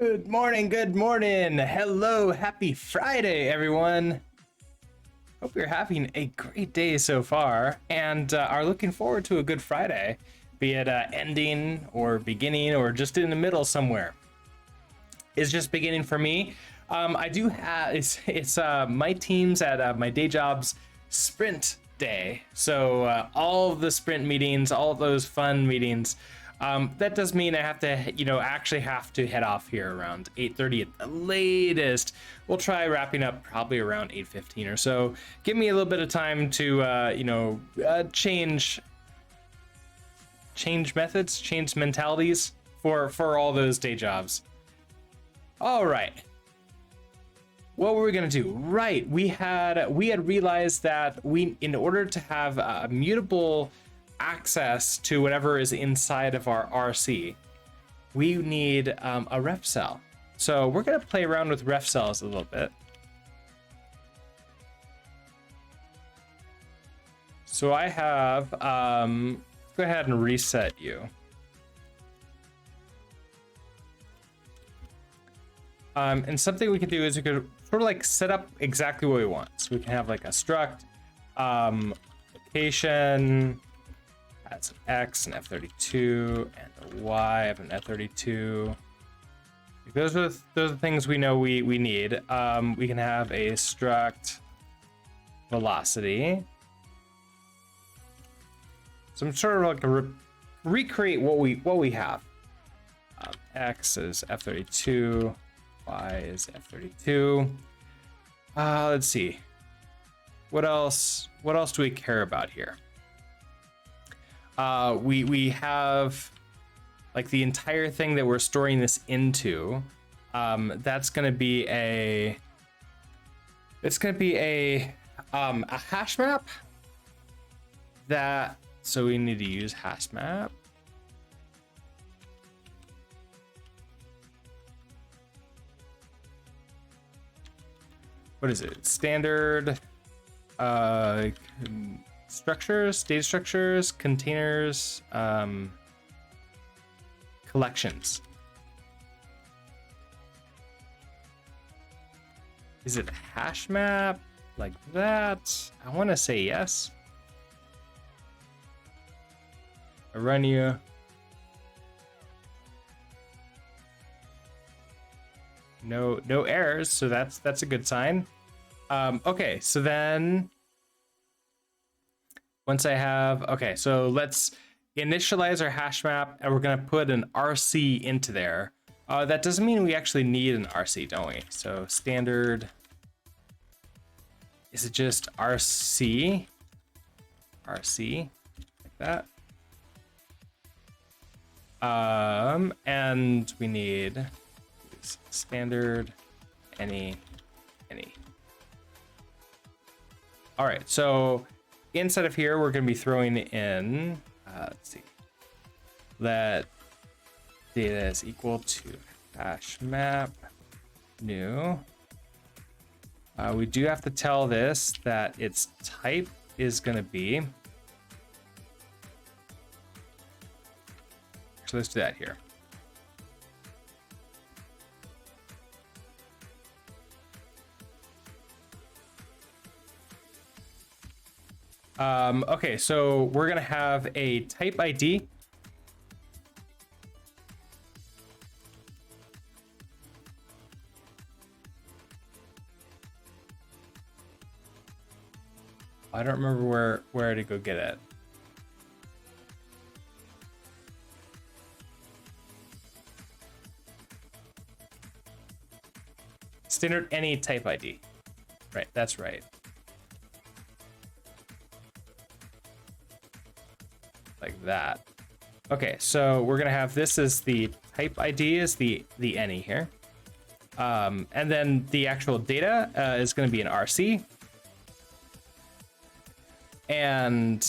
Good morning, good morning. Hello, happy Friday, everyone. Hope you're having a great day so far and are looking forward to a good Friday, be it ending or beginning or just in the middle somewhere. It's just beginning for me. I do have, it's my team's at my day job's sprint day. So all of the sprint meetings, all of those fun meetings, that does mean I have to, actually have to head off here around 8:30 at the latest. We'll try wrapping up probably around 8:15 or so. Give me a little bit of time to, change methods, change mentalities for all those day jobs. All right. What were we gonna do? Right, we had realized that in order to have mutable access to whatever is inside of our RC, we need a ref cell. So we're gonna play around with ref cells a little bit. So I have, go ahead and reset you. And something we can do is we could sort of like set up exactly what we want. So we can have like a struct, location, that's an X, an F32, and a Y of an F32. Those are the things we know we need. We can have a struct velocity. So I'm sort of like recreate what we have. X is F32. Y is F32. Let's see. What else do we care about here? We have like the entire thing that we're storing this into. That's gonna be a hash map. So we need to use hash map. What is it? Standard structures, data structures, containers, collections. Is it a hash map like that? I want to say yes. I run you. No errors, so that's a good sign. Okay, so then once I have, okay, so let's initialize our hash map and we're gonna put an RC into there. That doesn't mean we actually need an RC, don't we? So standard, is it just RC? RC, like that. And we need standard any. All right, so inside of here we're going to be throwing in let's see, let data is equal to hash map new. We do have to tell this that its type is going to be, so let's do that here. Okay, so we're gonna have a type ID. I don't remember where to go get it. Standard any type ID. Right, that's right. Like that. Okay, so we're gonna have this as the type ID is the any here. And then the actual data is gonna be an RC. And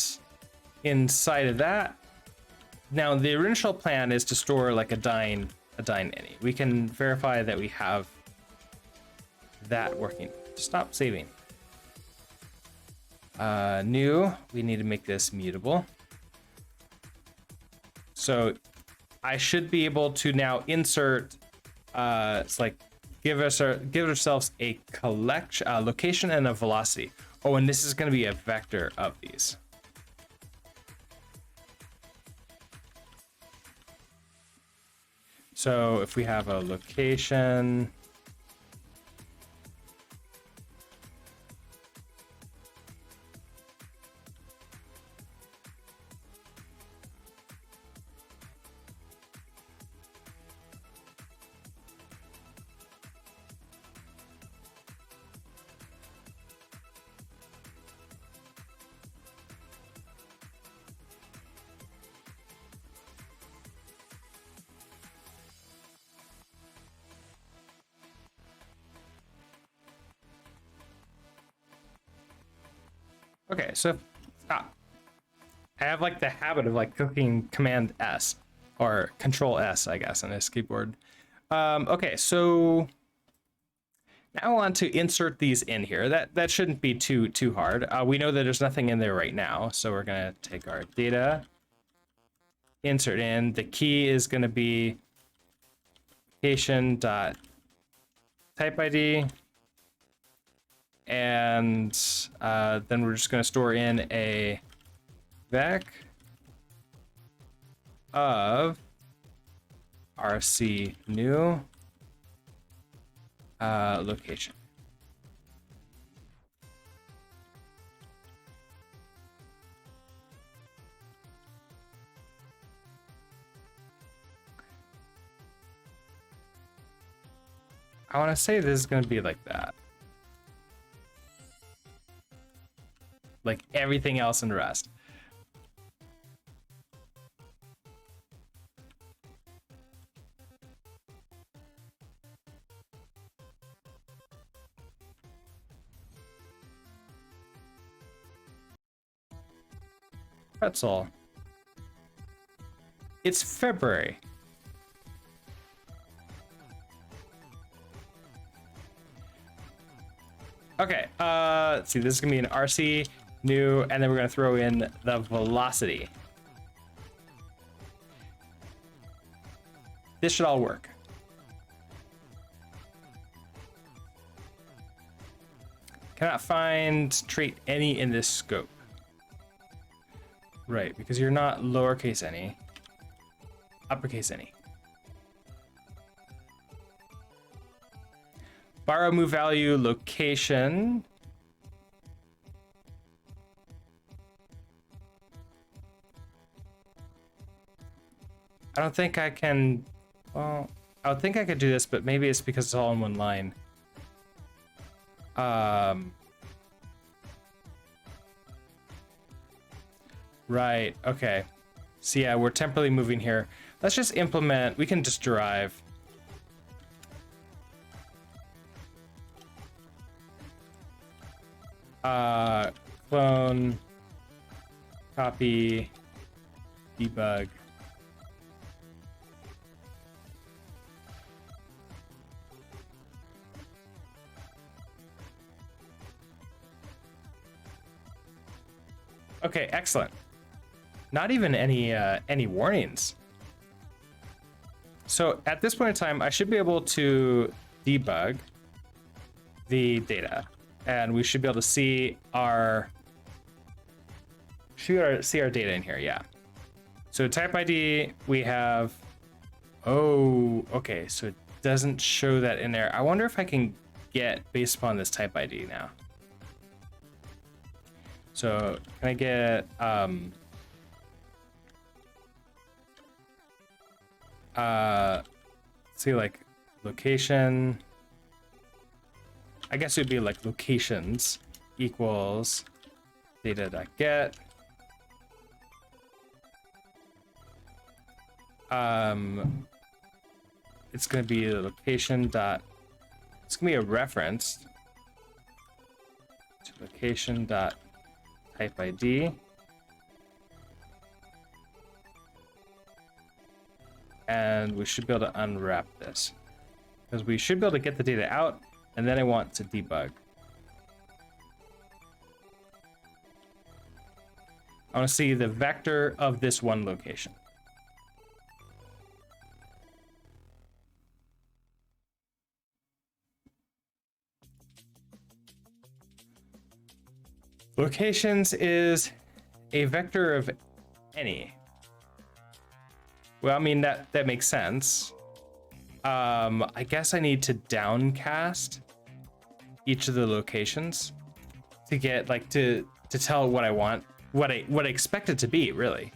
inside of that, now the initial plan is to store like a dyn any. We can verify that we have that working. Stop saving. New, we need to make this mutable. So I should be able to now insert It's like give ourselves a collection, location, and a velocity. Oh, and this is going to be a vector of these. So if we have a location, okay, so I have like the habit of like clicking Command S or Control S, I guess, on this keyboard. Okay, so now I want to insert these in here. That shouldn't be too hard. We know that there's nothing in there right now, so we're gonna take our data, insert in. The key is gonna be location.typeID, and then we're just gonna store in a vec of RC new location. I want to say this is going to be like that. Like everything else in Rust. That's all. It's February. Okay, let's see, this is gonna be an RC new, and then we're gonna throw in the velocity. This should all work. Cannot find trait any in this scope. Right, because you're not lowercase any, uppercase any. Borrow move value location. I don't think I can, well, I would think I could do this, but maybe it's because it's all in one line. Right, okay. So yeah, we're temporarily moving here. Let's just implement, we can just derive. Clone, copy, debug. Okay, excellent. Not even any warnings. So at this point in time, I should be able to debug the data, and we should be able to see our data in here. Yeah. So type ID we have. Oh, okay. So it doesn't show that in there. I wonder if I can get based upon this type ID now. So can I get see, like location, I guess it would be like locations equals data.get it's going to be the location dot, it's going to be a reference to location dot type ID, and we should be able to unwrap this because we should be able to get the data out, and then I want to debug. I want to see the vector of this one location. Locations is a vector of any. Well, I mean, that makes sense. I guess I need to downcast each of the locations to get like to tell what I want, what I expect it to be, really.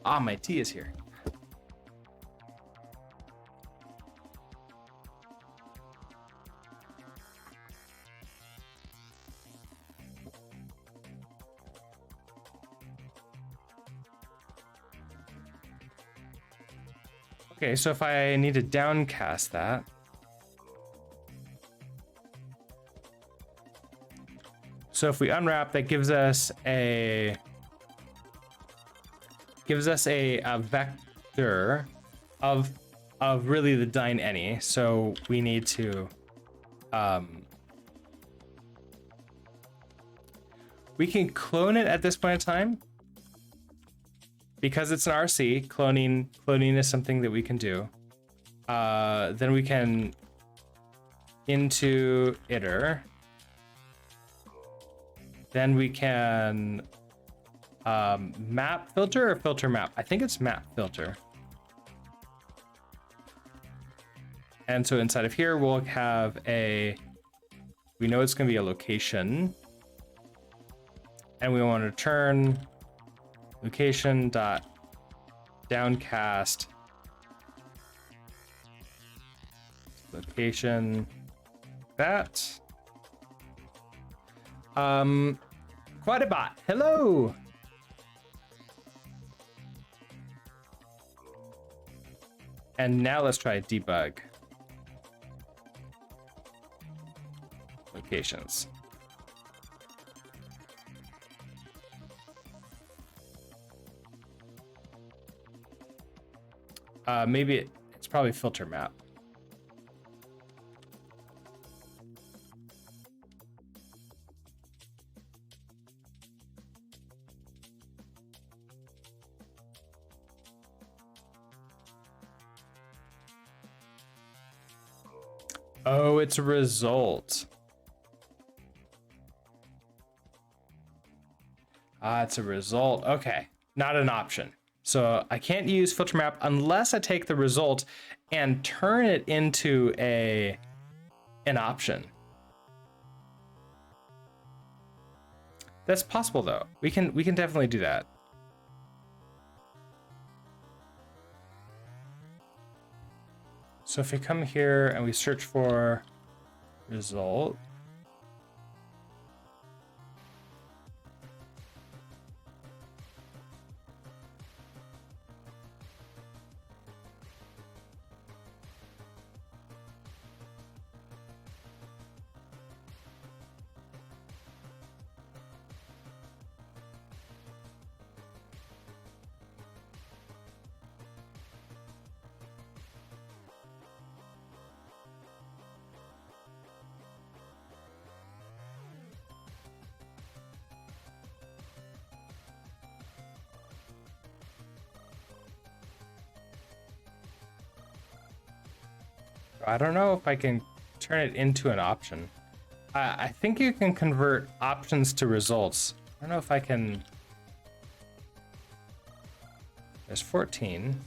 Ah, my tea is here. Okay, so if I need to downcast that, so if we unwrap, that gives us a vector of really the dyn any. So we need to we can clone it at this point in time. Because it's an RC, cloning is something that we can do. Then we can into iter. Then we can map filter or filter map. I think it's map filter. And so inside of here, we'll have we know it's gonna be a location. And we want to return location dot downcast location that Quadabot, hello. And now let's try debug locations. Maybe it's probably filter map. Oh, it's a result. It's a result. Okay, not an option. So I can't use filter map unless I take the result and turn it into an option. That's possible though. We can definitely do that. So if we come here and we search for result, I don't know if I can turn it into an option. I think you can convert options to results. I don't know if I can. There's 14.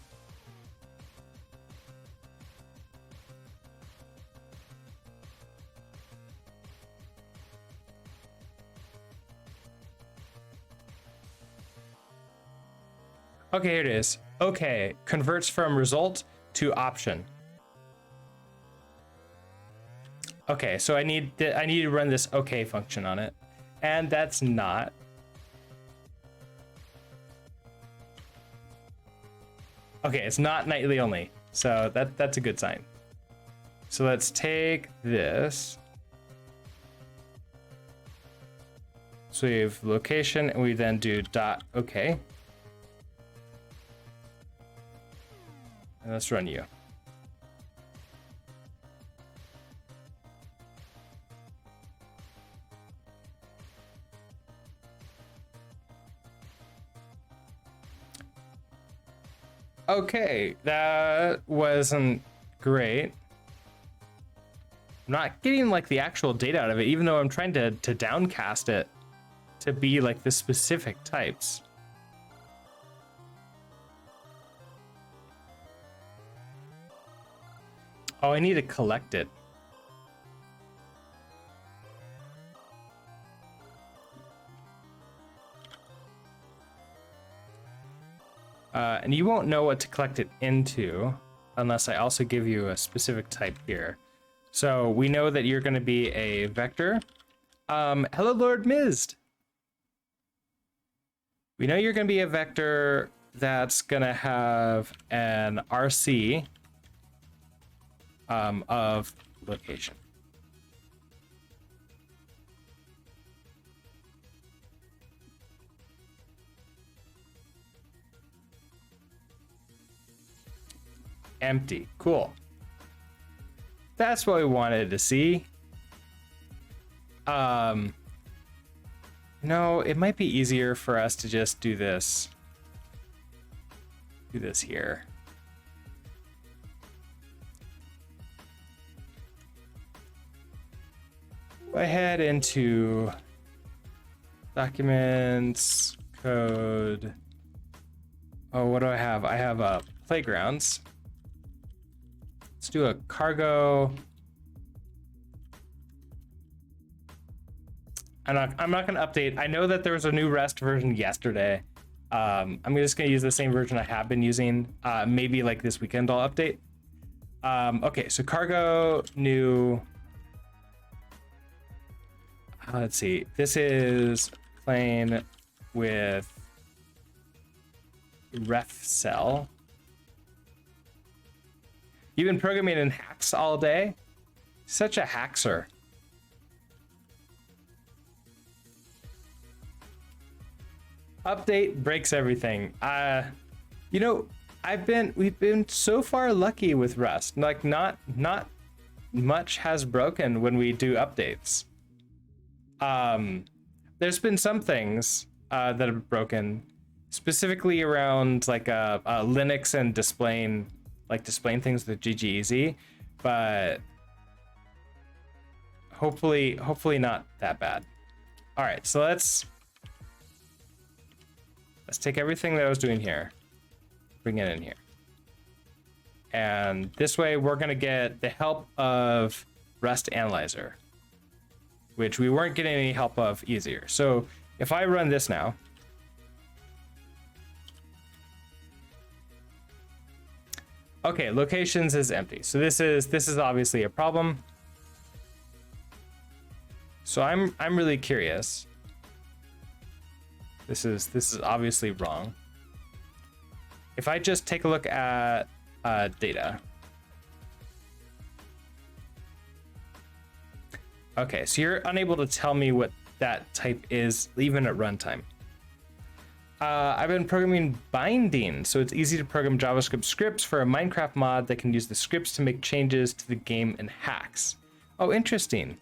Okay, here it is. Okay, converts from result to option. Okay, so I need to run this okay function on it, and that's not. Okay, it's not nightly only, so that's a good sign. So let's take this. So we have location, and we then do dot okay. And let's run you. Okay, that wasn't great. I'm not getting like the actual data out of it, even though I'm trying to downcast it to be like the specific types. Oh, I need to collect it. And you won't know what to collect it into unless I also give you a specific type here. So we know that you're going to be a vector. Hello, Lord Mizd. We know you're going to be a vector that's going to have an RC of location. Empty. Cool. That's what we wanted to see. No, it might be easier for us to just do this. Do this here. Go ahead into documents, code. Oh, what do I have? I have playgrounds. Let's do a cargo. I'm not going to update. I know that there was a new REST version yesterday. I'm just going to use the same version I have been using. Maybe like this weekend I'll update. Okay, so cargo, new. Let's see. This is plain with ref cell. You've been programming in hacks all day? Such a hackser. Update breaks everything. You know, we've been so far lucky with Rust. Like not much has broken when we do updates. There's been some things that have broken, specifically around like Linux and displaying things with GGEZ, but hopefully not that bad. All right, so let's take everything that I was doing here, bring it in here. And this way we're gonna get the help of Rust Analyzer, which we weren't getting any help of easier. So if I run this now, okay, locations is empty. So this is obviously a problem. So I'm really curious. This is obviously wrong. If I just take a look at data. Okay, so you're unable to tell me what that type is even at runtime. I've been programming binding, so it's easy to program JavaScript scripts for a Minecraft mod that can use the scripts to make changes to the game in hacks. Oh, interesting.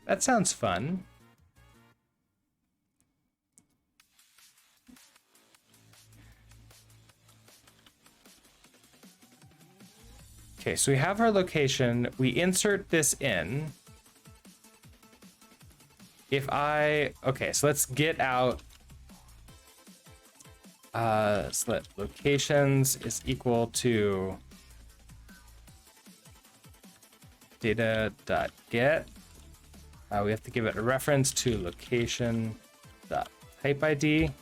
That sounds fun. Okay, so we have our location. We insert this in. Okay, so let's get out. So let locations is equal to data.get. We have to give it a reference to location.typeid.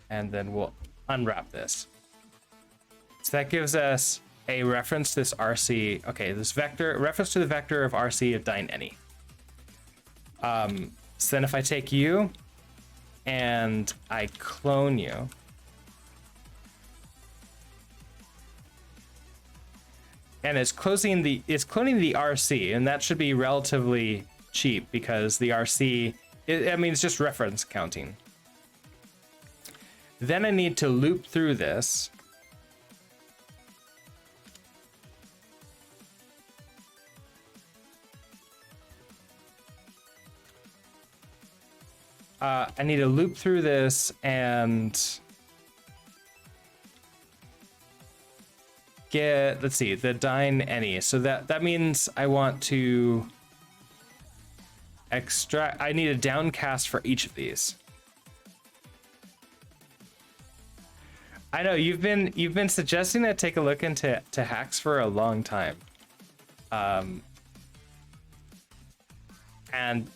And then we'll unwrap this. So that gives us a reference to this RC. Okay, this vector, reference to the vector of RC of dyn any. So then if I take you and I clone you, and it's cloning the RC, and that should be relatively cheap because the RC, it's just reference counting. Then I need to loop through this. I need to loop through this and get, let's see, the dyn any. So that means I want to extract, I need a downcast for each of these. I know you've been suggesting that I take a look into hacks for a long time. And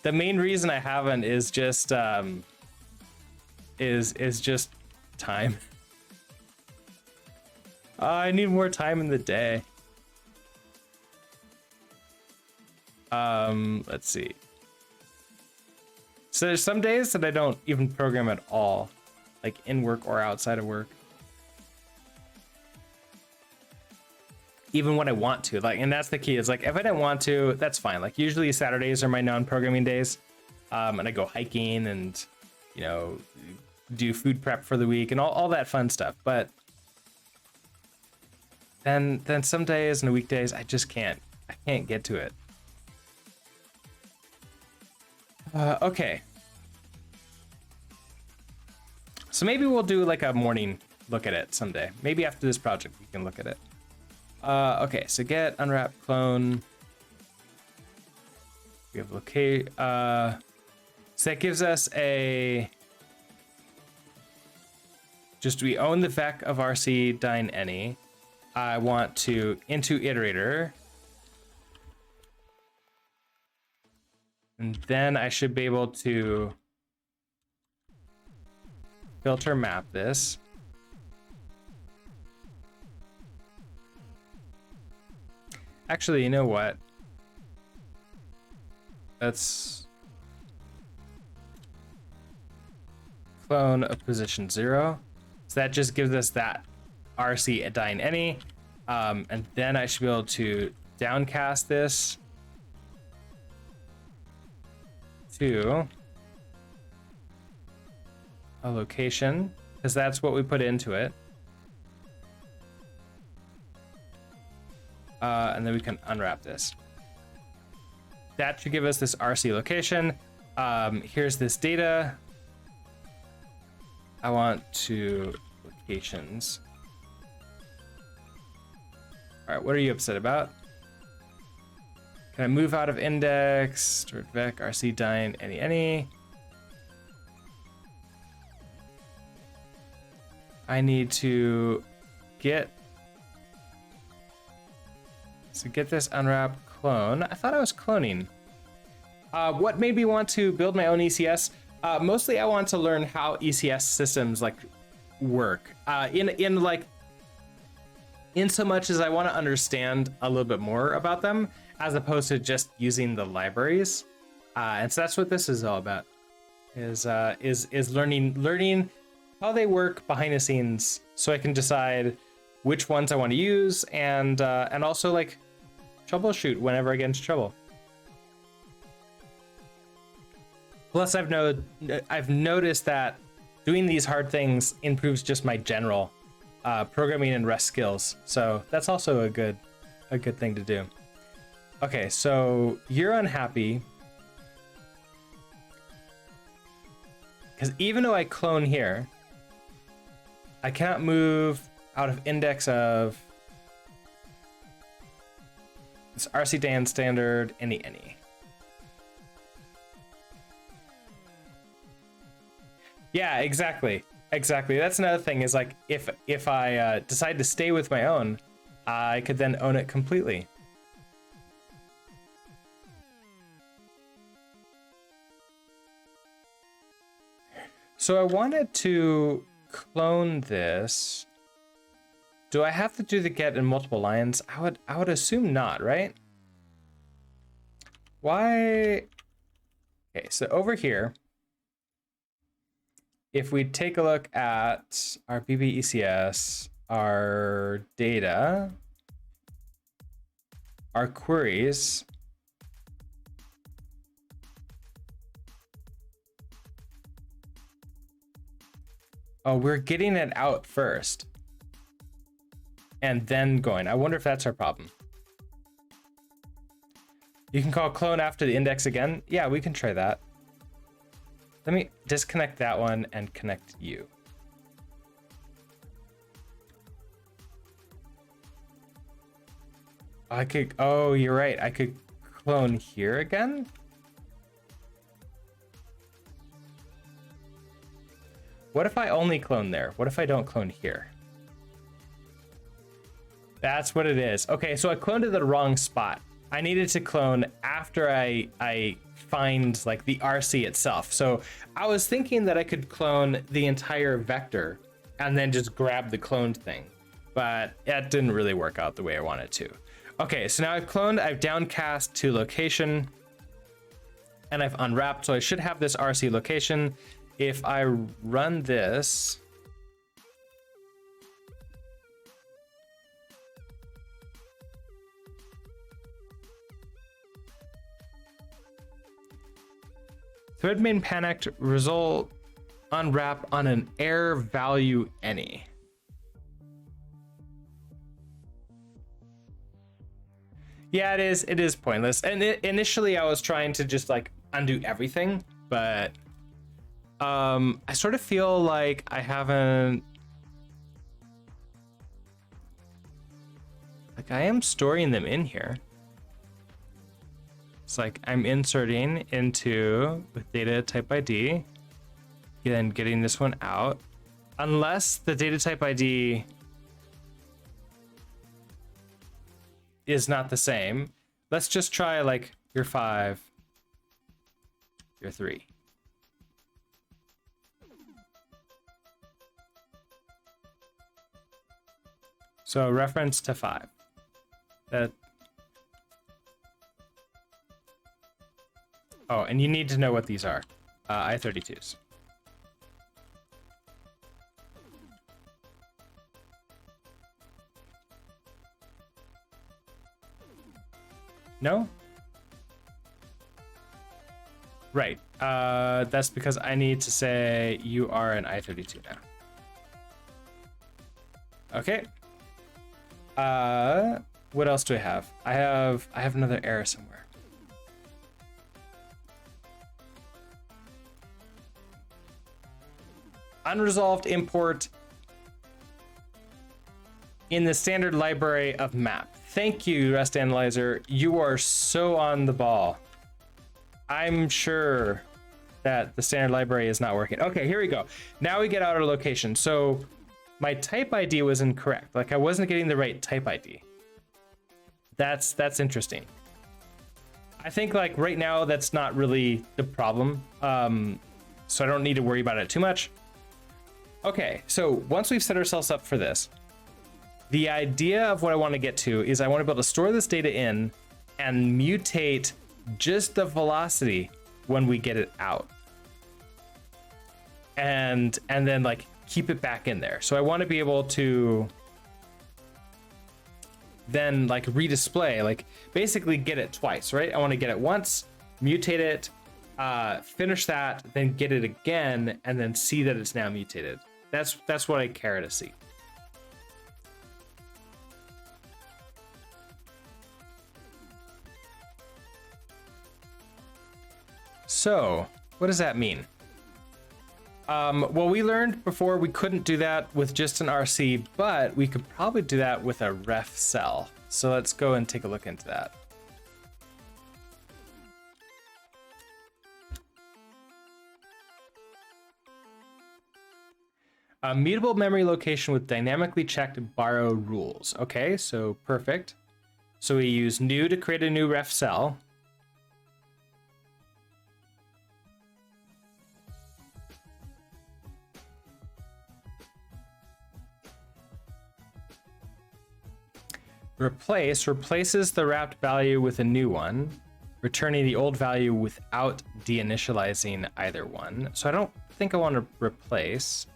the main reason I haven't is just is just time. I need more time in the day. Let's see. So there's some days that I don't even program at all, like in work or outside of work. Even when I want to, like, and that's the key, is like, if I don't want to, that's fine. Like usually Saturdays are my non-programming days. And I go hiking and, you know, do food prep for the week and all that fun stuff. But then some days and weekdays, I just can't get to it. Okay. So maybe we'll do like a morning look at it someday. Maybe after this project, we can look at it. Okay, so get unwrap clone. We have locate. So that gives us a. Just we own the vec of RC dyn any. I want to into iterator. And then I should be able to filter map this. Actually, you know what? Let's clone of position 0. So that just gives us that RC at dyn any. And then I should be able to downcast this to a location, because that's what we put into it. And then we can unwrap this. That should give us this RC location. Here's this data. I want to locations. All right, what are you upset about? Can I move out of index? Stored vec, RC dyn any. I need to get. So get this unwrap clone. I thought I was cloning. What made me want to build my own ECS? Mostly I want to learn how ECS systems like work. In so much as I want to understand a little bit more about them, as opposed to just using the libraries. And so that's what this is all about. Is learning how they work behind the scenes, so I can decide which ones I want to use, and also like troubleshoot whenever I get into trouble. Plus, I've noticed that doing these hard things improves just my general programming and Rust skills. So that's also a good thing to do. Okay, so you're unhappy because even though I clone here, I cannot move out of index of this RC dyn standard any. Yeah, exactly. That's another thing, is like if I decide to stay with my own, I could then own it completely. So I wanted to clone this. Do I have to do the get in multiple lines? I would assume not, right? Why? Okay, so over here, if we take a look at our BB-ECS, our data, our queries, oh, we're getting it out first and then going. I wonder if that's our problem. You can call clone after the index again. Yeah, we can try that. Let me disconnect that one and connect you. I could, oh, you're right. I could clone here again. What if I only clone there? What if I don't clone here? That's what it is. Okay, so I cloned to the wrong spot. I needed to clone after I find like the RC itself. So I was thinking that I could clone the entire vector and then just grab the cloned thing, but that didn't really work out the way I wanted to. Okay, so now I've cloned, I've downcast to location, and I've unwrapped, so I should have this RC location. If I run this, thread main panicked, result unwrap on an error value any. Yeah, it is pointless. And initially I was trying to just like undo everything, but I sort of feel like I haven't, like I am storing them in here. It's like I'm inserting into with data type ID, then getting this one out, unless the data type ID is not the same. Let's just try like your 5, your 3. So reference to 5. That. Oh, and you need to know what these are. I-32s. No? Right. That's because I need to say you are an I-32 now. Okay. What else do I have? I have another error somewhere. Unresolved import in the standard library of map. Thank you, Rest Analyzer. You are so on the ball. I'm sure that the standard library is not working. Okay, here we go. Now we get out our location. So my type ID was incorrect. Like I wasn't getting the right type ID. That's interesting. I think like right now that's not really the problem. So I don't need to worry about it too much. Okay, so once we've set ourselves up for this, the idea of what I want to get to is I want to be able to store this data in and mutate just the velocity when we get it out. And then like keep it back in there. So I want to be able to then like redisplay, like basically get it twice, right? I want to get it once, mutate it, finish that, then get it again, and then see that it's now mutated. That's what I care to see. So what does that mean? Well, we learned before we couldn't do that with just an RC, but we could probably do that with a ref cell. So let's go and take a look into that. A mutable memory location with dynamically checked borrow rules. Okay, so perfect. So we use new to create a new ref cell. Replace replaces the wrapped value with a new one, returning the old value without deinitializing either one. So I don't think I want to replace.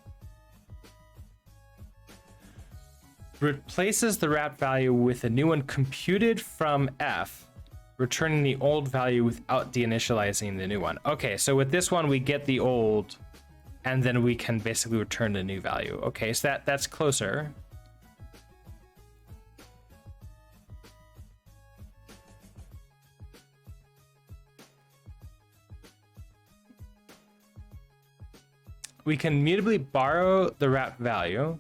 Replaces the wrapped value with a new one computed from F, returning the old value without deinitializing the new one. Okay, so with this one, we get the old, and then we can basically return the new value. Okay, so that's closer. We can mutably borrow the wrapped value.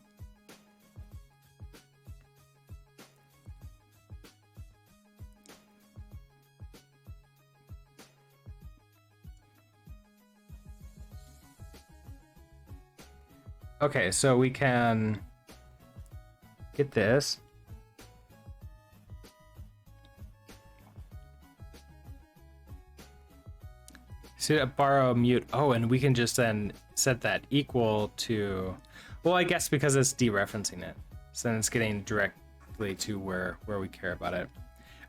Okay, so we can get this. See that borrow mute. Oh, and we can just then set that equal to, well, I guess because it's dereferencing it. So then it's getting directly to where we care about it.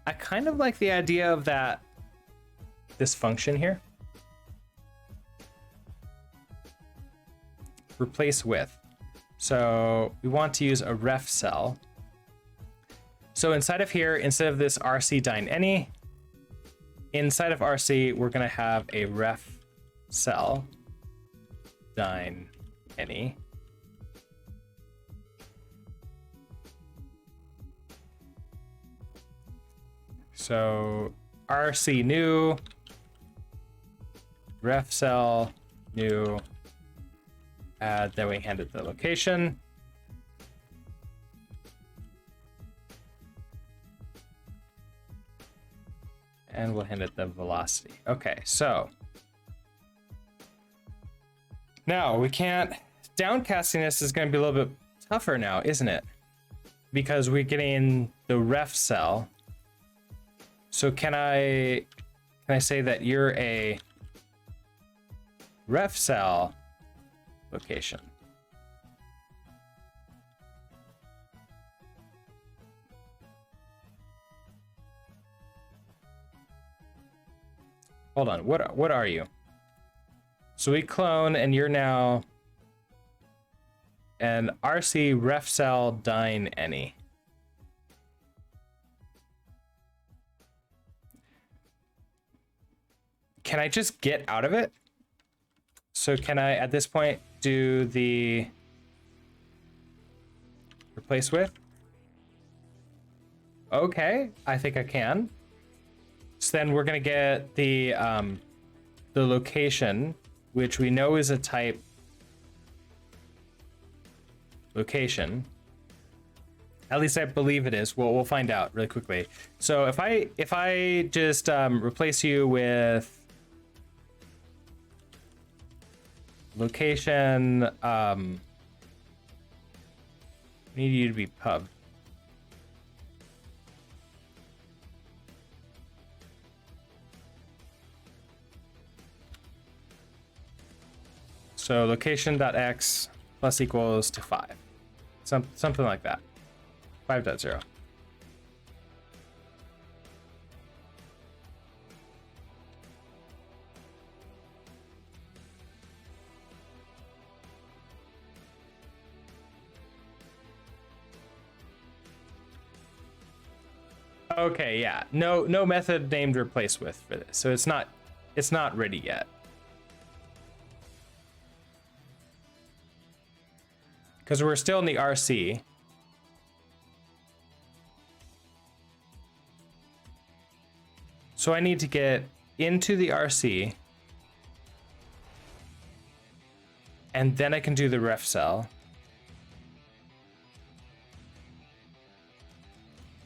I kind of like the idea of that, this function here. Replace with. So we want to use a ref cell. So inside of here, instead of this RC dyn any, inside of RC, we're going to have a ref cell dyn any. So RC new, ref cell new, add, then we hand it the location. And we'll hand it the velocity. Okay, so now we can't, downcasting this is going to be a little bit tougher now, isn't it? Because we're getting the ref cell. So can I say that you're a ref cell location? Hold on, what are you? So we clone and you're now an RC ref cell dyn any. Can I just get out of it? So can I, at this point, do the replace with? Okay, I think I can. So then we're gonna get the location, which we know is a type location. At least I believe it is. We'll find out really quickly. So if I just replace you with location, need you to be pub. So location.x plus equals to 5. Something like that. 5.0. Okay, yeah. No method named replace with for this. So it's not ready yet. Because we're still in the RC. So I need to get into the RC. And then I can do the ref cell.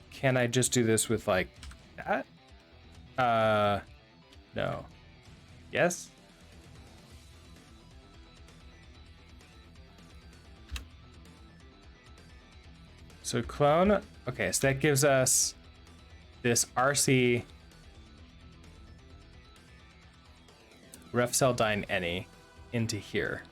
Can I just do this with like that? No. Yes? So clone, okay, so that gives us this RC ref cell dyn any into here.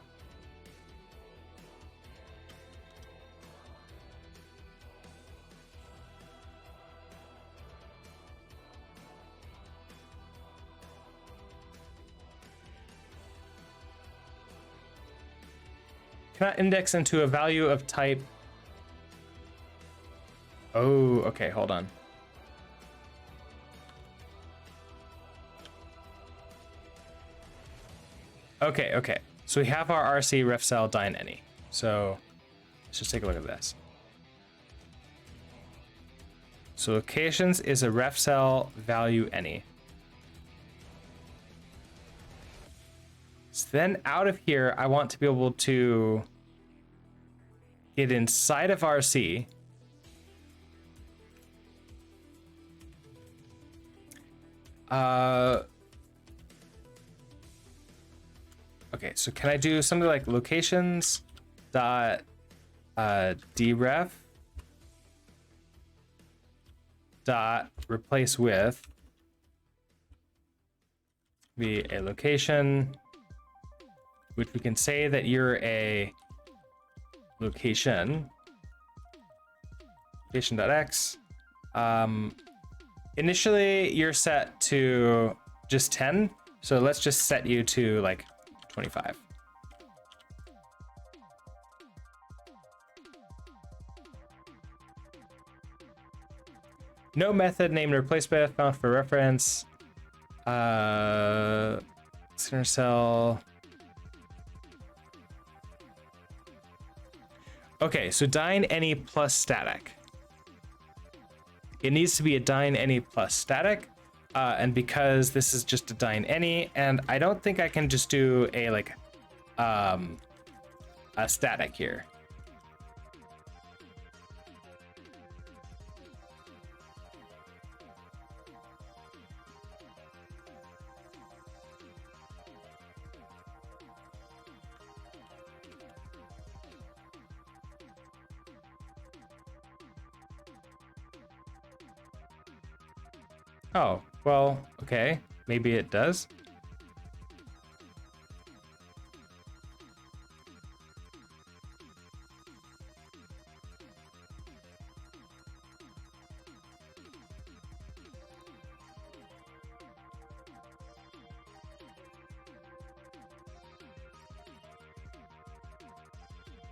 Cannot index into a value of type. Oh, okay, hold on. Okay. So we have our RC ref cell dyn any. So let's just take a look at this. So locations is a ref cell value any. So then out of here, I want to be able to get inside of RC. Okay, so can I do something like locations dot deref dot replace with be a location, which we can say that you're a location location.x. Initially you're set to just 10, so let's just set you to like 25. No method named replace with found for reference. Center cell. Okay, so dyn any plus static. It needs to be a dyn any plus static, and because this is just a dyn any, and I don't think I can just do a like a static here. Oh, well, okay. Maybe it does.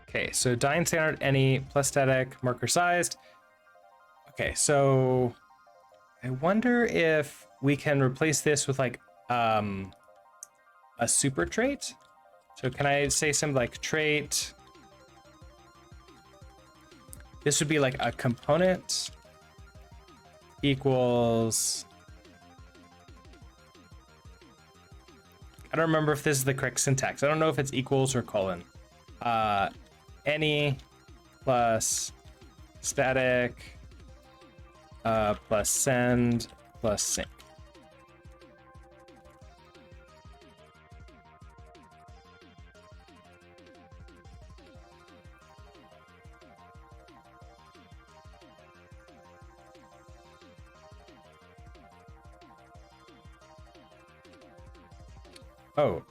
Okay, so dyn standard any plus static marker sized. Okay, so I wonder if we can replace this with like a super trait. So can I say something like trait? This would be like a component equals. I don't remember if this is the correct syntax. I don't know if it's equals or colon. Any plus static plus send plus sync. Oh,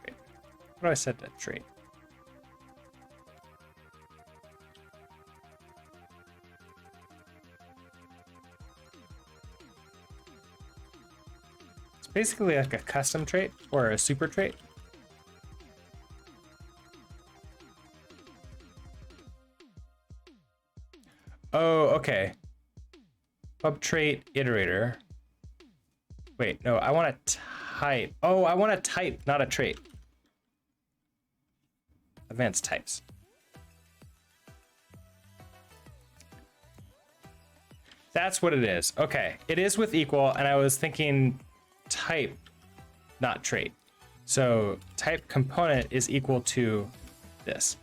wait. What do I set that trait? Basically like a custom trait or a super trait. Oh, okay. Pub trait iterator. Wait, no, I want to type. Oh, I want to type, not a trait. Advanced types. That's what it is. Okay, it is with equal, and I was thinking type, not trait. So type component is equal to this.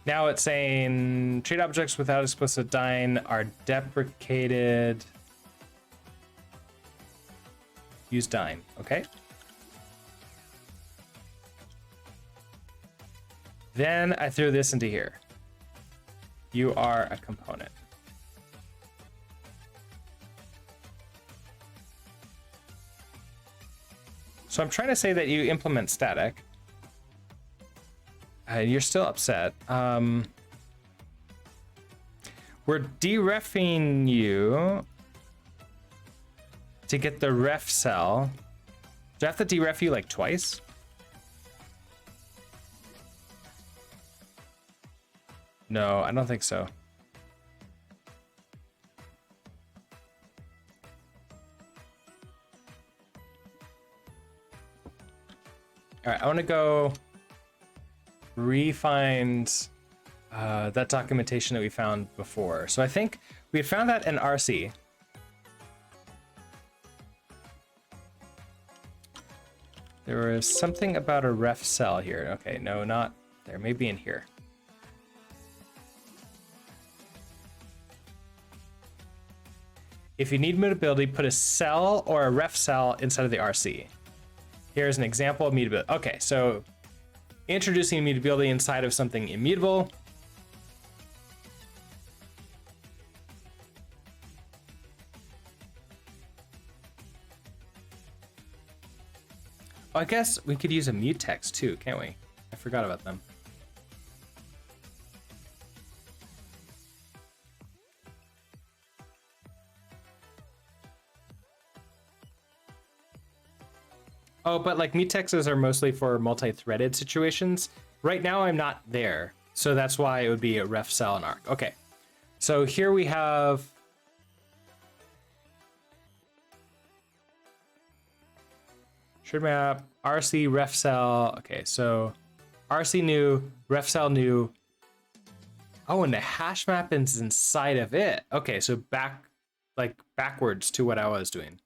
Now it's saying trait objects without explicit dyn are deprecated. Use dyn, okay? Then I threw this into here. You are a component. So I'm trying to say that you implement static. You're still upset. We're dereffing you to get the ref cell. Do I have to deref you like twice? No, I don't think so. All right, I want to go re-find that documentation that we found before. So I think we had found that in RC. There was something about a ref cell here. Okay, no, not there. Maybe in here. If you need mutability, put a cell or a ref cell inside of the RC. Here's an example of mutability. Okay, so introducing immutability inside of something immutable. Oh, I guess we could use a mutex too, can't we? I forgot about them. Oh, but like mutexes are mostly for multi-threaded situations. Right now I'm not there, so that's why it would be a ref cell and arc. Okay, so here we have shared map, RC ref cell. Okay, so RC new, ref cell new. Oh, and the hash map is inside of it. Okay, so backwards to what I was doing.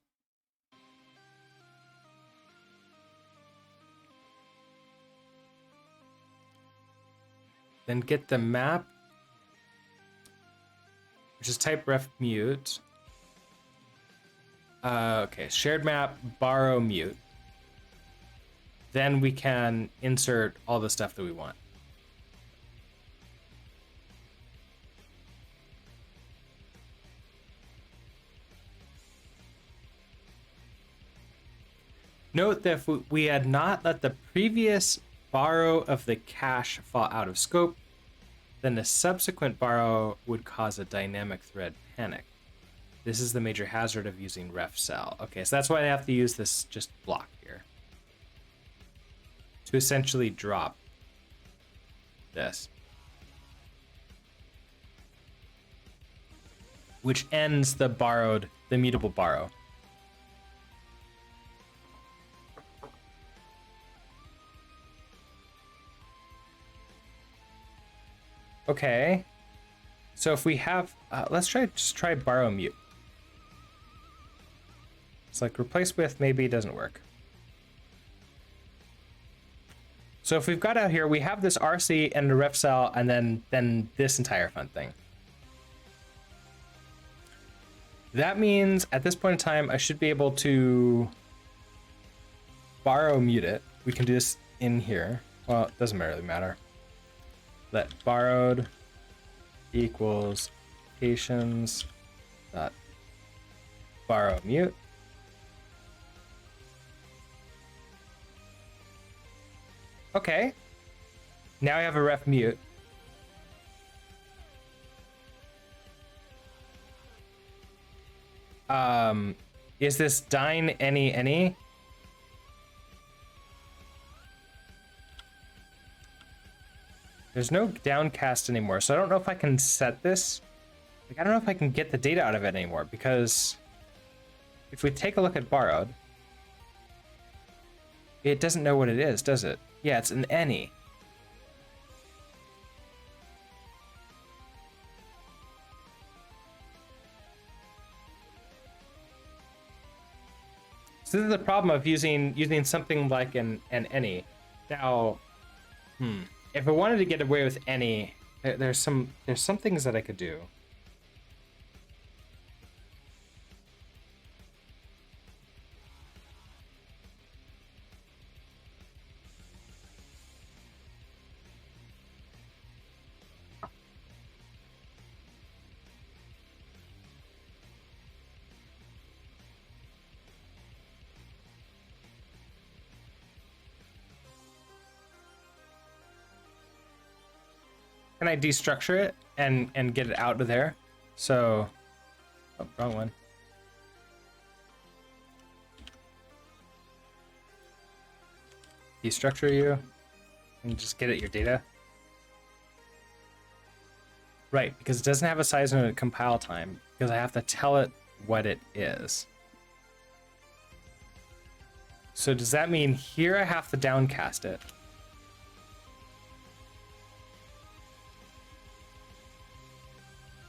Then get the map, which is type ref mute. Okay, shared map, borrow mute. Then we can insert all the stuff that we want. Note that if we had not let the previous borrow of the cache fall out of scope, then the subsequent borrow would cause a dynamic thread panic. This is the major hazard of using ref cell. Okay, so that's why I have to use this just block here to essentially drop this, which ends the mutable borrow. Okay, so if we have, let's try borrow mute. It's like replace with, maybe it doesn't work. So if we've got out here, we have this RC and the ref cell, and then this entire fun thing. That means at this point in time, I should be able to borrow mute it. We can do this in here. Well, it doesn't really matter. Let borrowed equals locations dot borrow mute. Okay, now I have a ref mute. Is this dyn any? There's no downcast anymore, so I don't know if I can set this. Like, I don't know if I can get the data out of it anymore, because if we take a look at borrowed, it doesn't know what it is, does it? Yeah, it's an any. So this is the problem of using something like an any. Now, if I wanted to get away with any, there's some things that I could do. Can I destructure it and get it out of there? So, oh, wrong one. Destructure you and just get at your data. Right, because it doesn't have a size and a compile time, because I have to tell it what it is. So does that mean here I have to downcast it?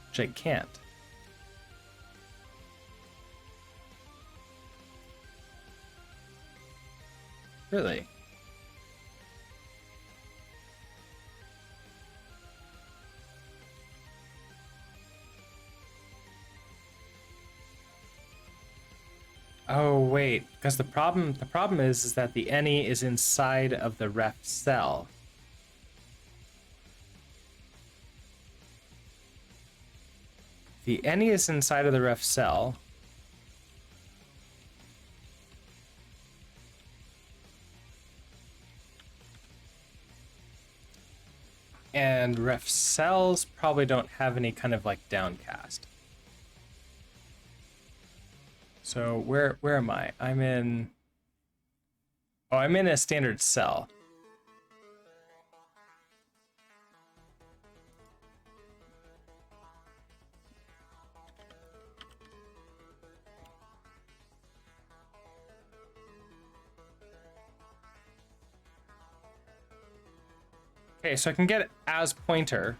Which I can't. Really? Oh wait, because the problem is that the any is inside of the ref cell. The any is inside of the ref cell. And ref cells probably don't have any kind of like downcast. So where am I? I'm in a standard cell. Okay, so I can get as pointer.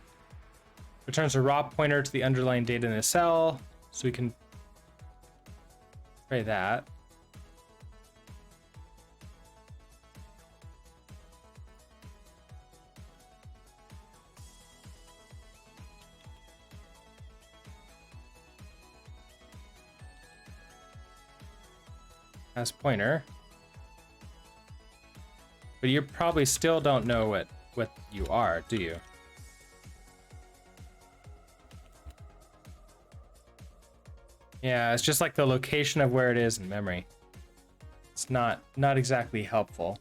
Returns a raw pointer to the underlying data in the cell. So we can try that. As pointer. But you probably still don't know what you are, do you? Yeah, it's just like the location of where it is in memory. It's not exactly helpful.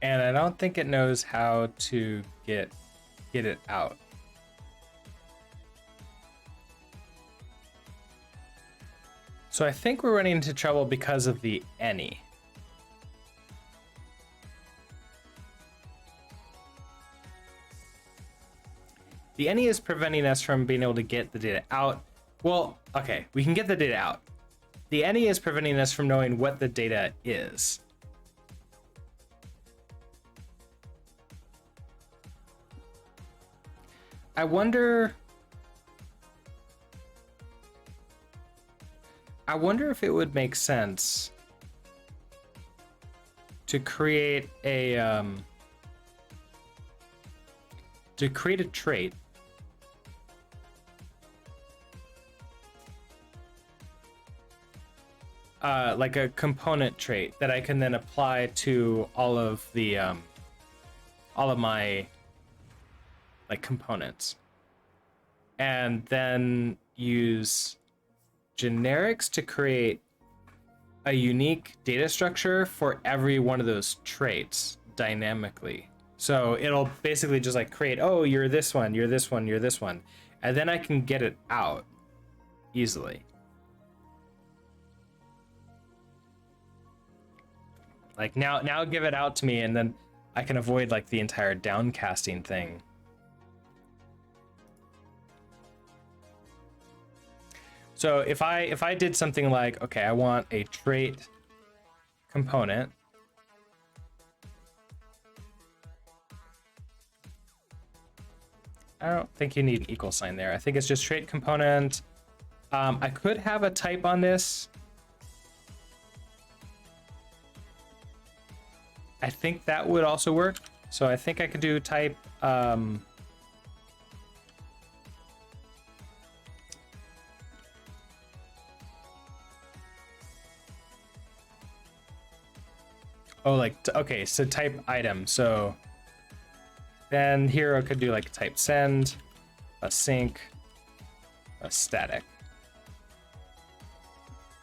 And I don't think it knows how to get it out. So I think we're running into trouble because of the any. The any is preventing us from being able to get the data out. Well, okay, we can get the data out. The any is preventing us from knowing what the data is. I wonder if it would make sense to create a trait like a component trait that I can then apply to all of my like components, and then use generics to create a unique data structure for every one of those traits dynamically. So it'll basically just like create, oh, you're this one, you're this one, you're this one, and then I can get it out easily. Like now give it out to me, and then I can avoid like the entire downcasting thing. So if I did something like, okay, I want a trait component. I don't think you need an equal sign there. I think it's just trait component. I could have a type on this. I think that would also work. So I think I could do type oh, like, okay, so type item. So then here I could do like type send, a sync, a static.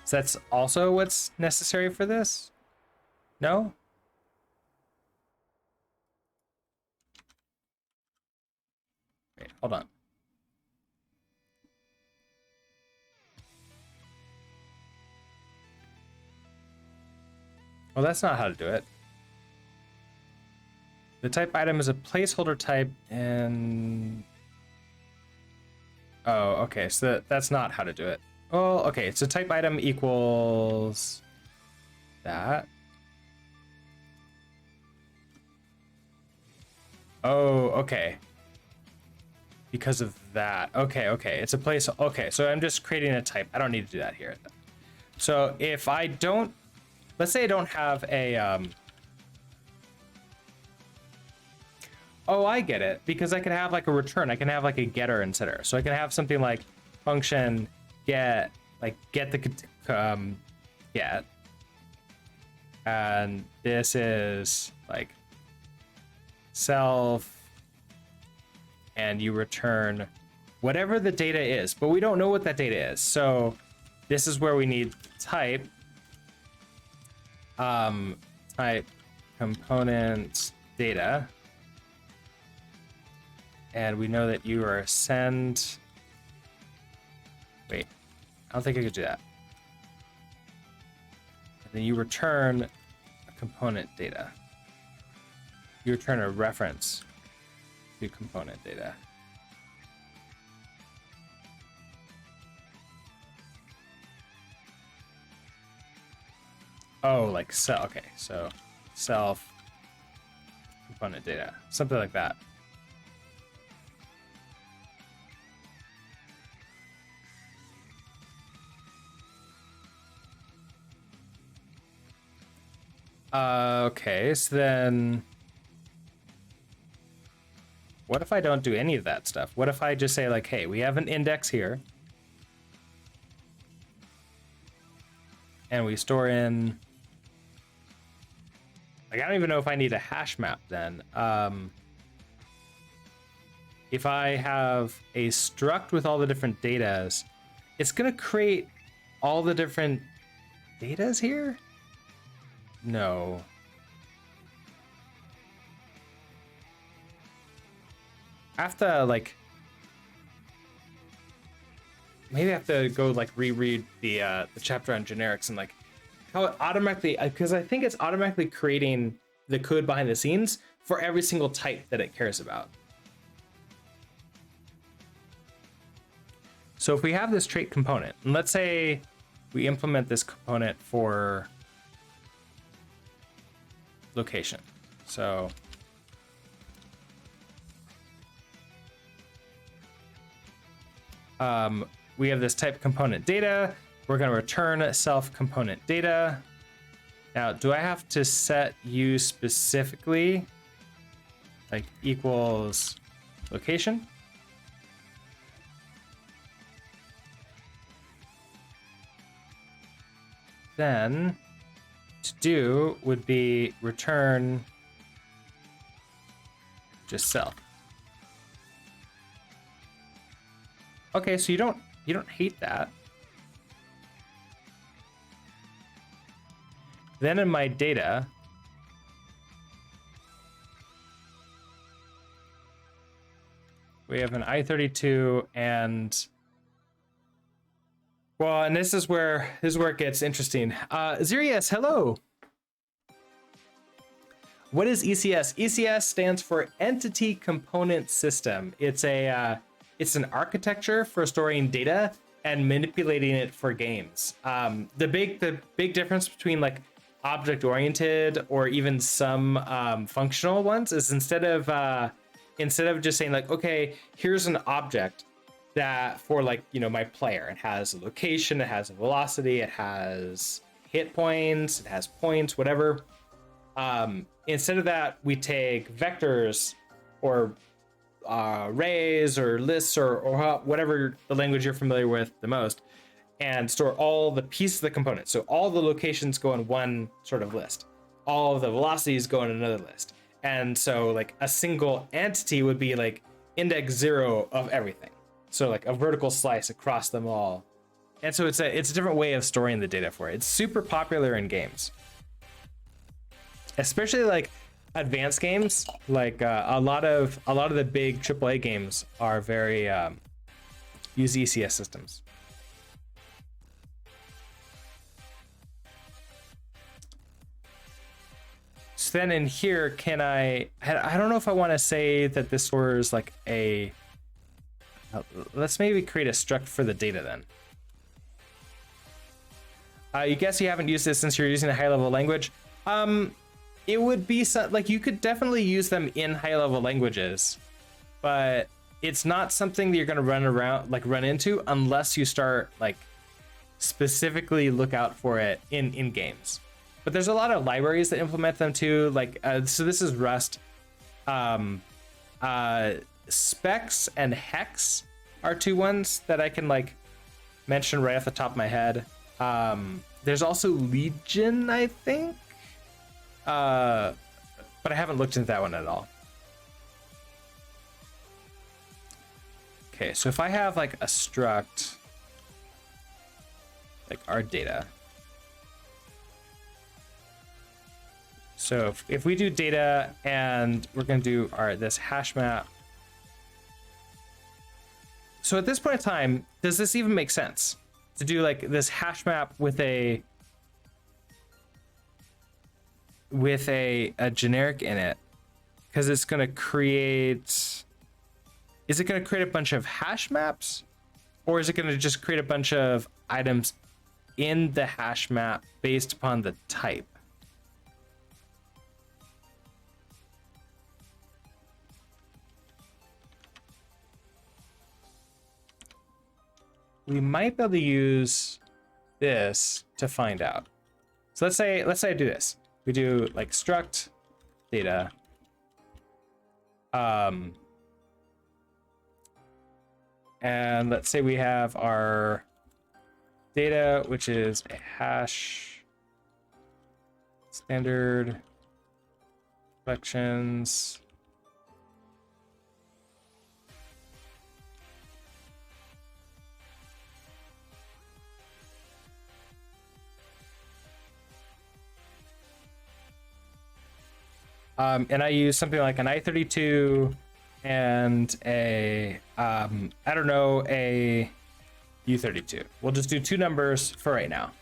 So that's also what's necessary for this? No? Wait, hold on. Well, that's not how to do it. The type item is a placeholder type, and oh, okay, so that's not how to do it. Oh, okay. So type item equals that. Oh, okay. Because of that. Okay, okay. It's a place. Okay, so I'm just creating a type. I don't need to do that here. So if I don't, let's say I don't have a, oh, I get it. Because I can have like a return. I can have like a getter and setter. So I can have something like function get, like get the, get. And this is like self, and you return whatever the data is, but we don't know what that data is. So this is where we need type, type component data. And we know that you are send, wait, I don't think I could do that. And then you return a component data. You return a reference to component data. Oh, like so, okay, so self component data, something like that. Okay, so then what if I don't do any of that stuff? What if I just say like, hey, we have an index here and we store in, like, I don't even know if I need a hash map then. If I have a struct with all the different datas, it's gonna create all the different datas here? No. I have to like, maybe I have to go like reread the chapter on generics and like how it automatically, because I think it's automatically creating the code behind the scenes for every single type that it cares about. So if we have this trait component, and let's say we implement this component for location. So we have this type component data. We're going to return self component data. Now, do I have to set you specifically like equals location? Then to do would be return just self. Okay, so you don't hate that. Then in my data, we have an I32 and, well, and this is where it gets interesting. Zirius, hello. What is ECS? ECS stands for Entity Component System. It's an architecture for storing data and manipulating it for games. The big difference between like object-oriented or even some functional ones is instead of just saying like, okay, here's an object that for like, you know, my player, it has a location, it has a velocity, it has hit points, it has points, whatever. Instead of that, we take vectors or arrays or lists or whatever the language you're familiar with the most, and store all the pieces of the component. So all the locations go in one sort of list, all of the velocities go in another list, and so like a single entity would be like index 0 of everything, so like a vertical slice across them all. And so it's a different way of storing the data for it. It's super popular in games, especially like advanced games. Like a lot of the big AAA games are very use ECS systems. So then in here, can I don't know if I want to say that this stores like a, let's maybe create a struct for the data then. You guess you haven't used this since you're using a high level language. It would be like you could definitely use them in high level languages, but it's not something that you're going to run into unless you start like specifically look out for it in games. But there's a lot of libraries that implement them too. Like so this is Rust. Specs and Hex are two ones that I can like mention right off the top of my head. There's also Legion, I think, but I haven't looked into that one at all. Okay, so if I have like a struct, like our data. So if we do data and we're going to do this hash map. So at this point in time, does this even make sense to do like this hash map with a generic in it? Because it's going to create, is it going to create a bunch of hash maps, or is it going to just create a bunch of items in the hash map based upon the type? We might be able to use this to find out. So let's say I do this. We do like struct data. And let's say we have our data, which is a hash standard collections. And I use something like an I32 and a, I don't know, a U32. We'll just do two numbers for right now.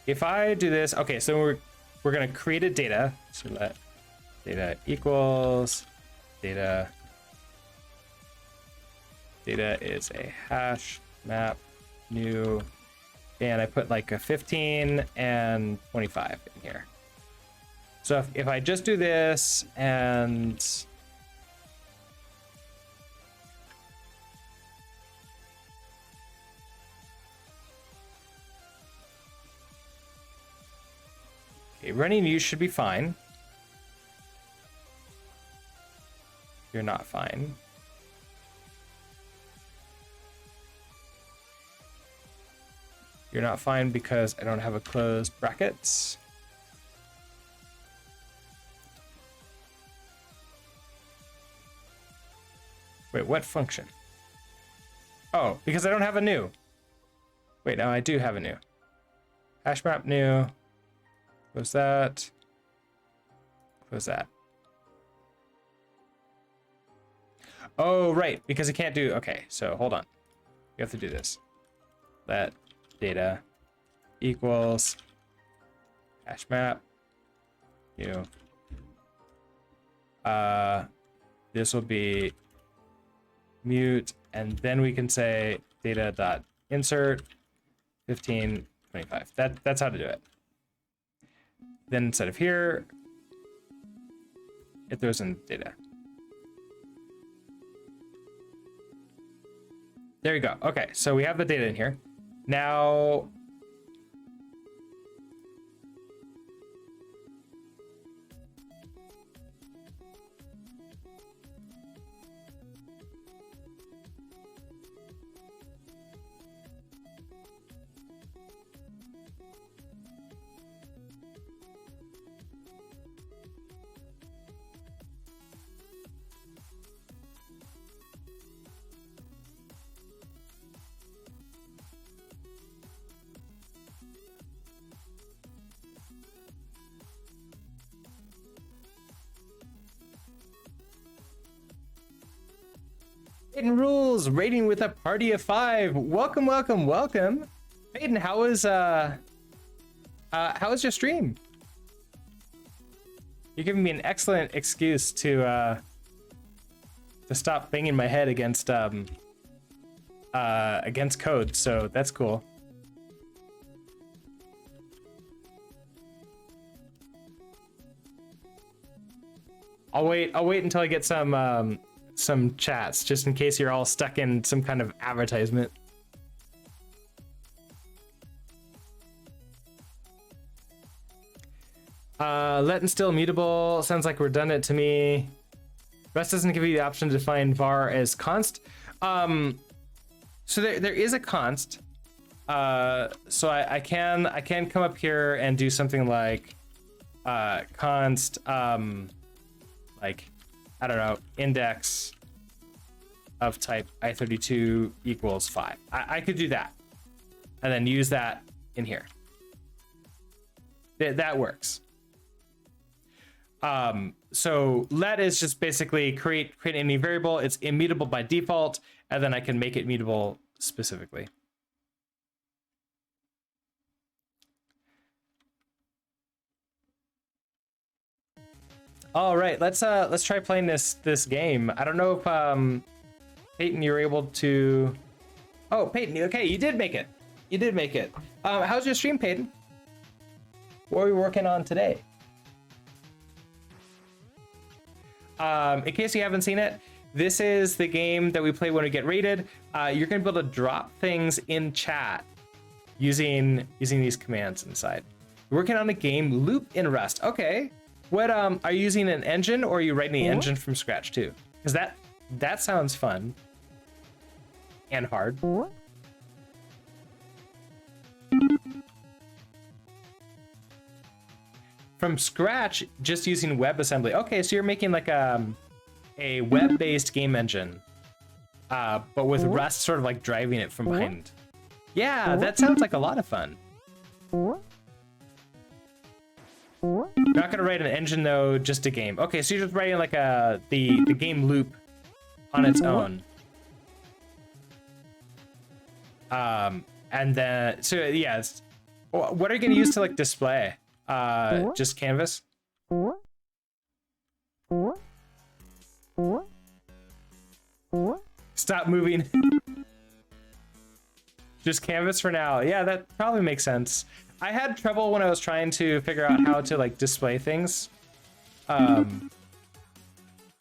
If I do this, okay, so we're gonna create a data. So let data equals data. Data is a hash map new, and I put like a 15 and 25 in here. So if I just do this and okay, running you should be fine. You're not fine. You're not fine because I don't have a closed brackets. Wait, what function? Oh, because I don't have a new. Wait, now I do have a new. Hash map new. Close that. Close that. Oh, right, because I can't do, okay, so hold on. You have to do this. Let data equals hash map new. This will be mute, and then we can say data dot insert 15 25. That's how to do it. Then instead of here, it throws in data. There you go. Okay, so we have the data in here. Now, Peyton rules, rating with a party of 5. Welcome, welcome, welcome. Peyton, how was your stream? You're giving me an excellent excuse to stop banging my head against code, so that's cool. I'll wait until I get some chats, just in case you're all stuck in some kind of advertisement. Let and still mutable sounds like redundant to me. Rest doesn't give you the option to define var as const. So there is a const. So I can come up here and do something like const like, I don't know, index of type i32 equals 5. I could do that and then use that in here. That works. So let is just basically create any variable. It's immutable by default, and then I can make it mutable specifically. All right, let's try playing this game. I don't know if Peyton, you're able to. Oh, Peyton, okay, you did make it. You did make it. How's your stream, Peyton? What are we working on today? In case you haven't seen it, this is the game that we play when we get rated. You're gonna be able to drop things in chat using these commands inside. We're working on a game loop in Rust. Okay. What are you using an engine, or are you writing the engine from scratch too? Because that sounds fun and hard. From scratch, just using WebAssembly. Okay, so you're making like a web-based game engine, but with Rust sort of like driving it from behind. Yeah, that sounds like a lot of fun. You're not gonna write an engine though, just a game. Okay, so you're just writing like the game loop on its own. And then so yeah, what are you gonna use to like display? Just canvas? Stop moving. Just canvas for now. Yeah, that probably makes sense. I had trouble when I was trying to figure out how to like display things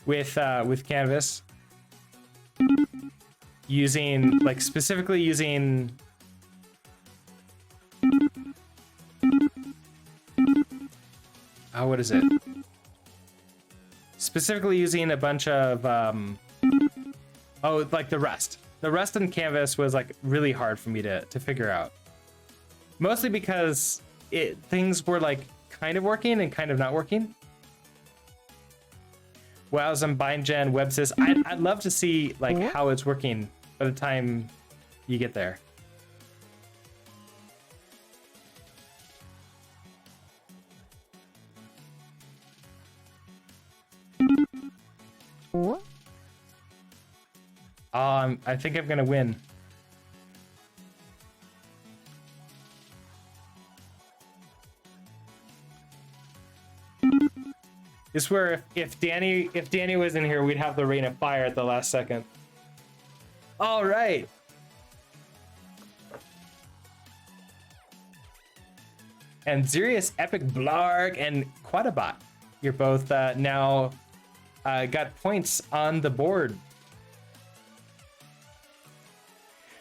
with canvas, using like specifically using what is it? Specifically using a bunch of like the Rust. The Rust and canvas was like really hard for me to figure out. Mostly because things were like kind of working and kind of not working. Wow's on BindGen, WebSys. I'd love to see like how it's working by the time you get there. I think I'm gonna win. This is where if Danny was in here, we'd have the rain of fire at the last second. All right. And Zerius, Epic Blarg, and Quadabot, you're both now got points on the board.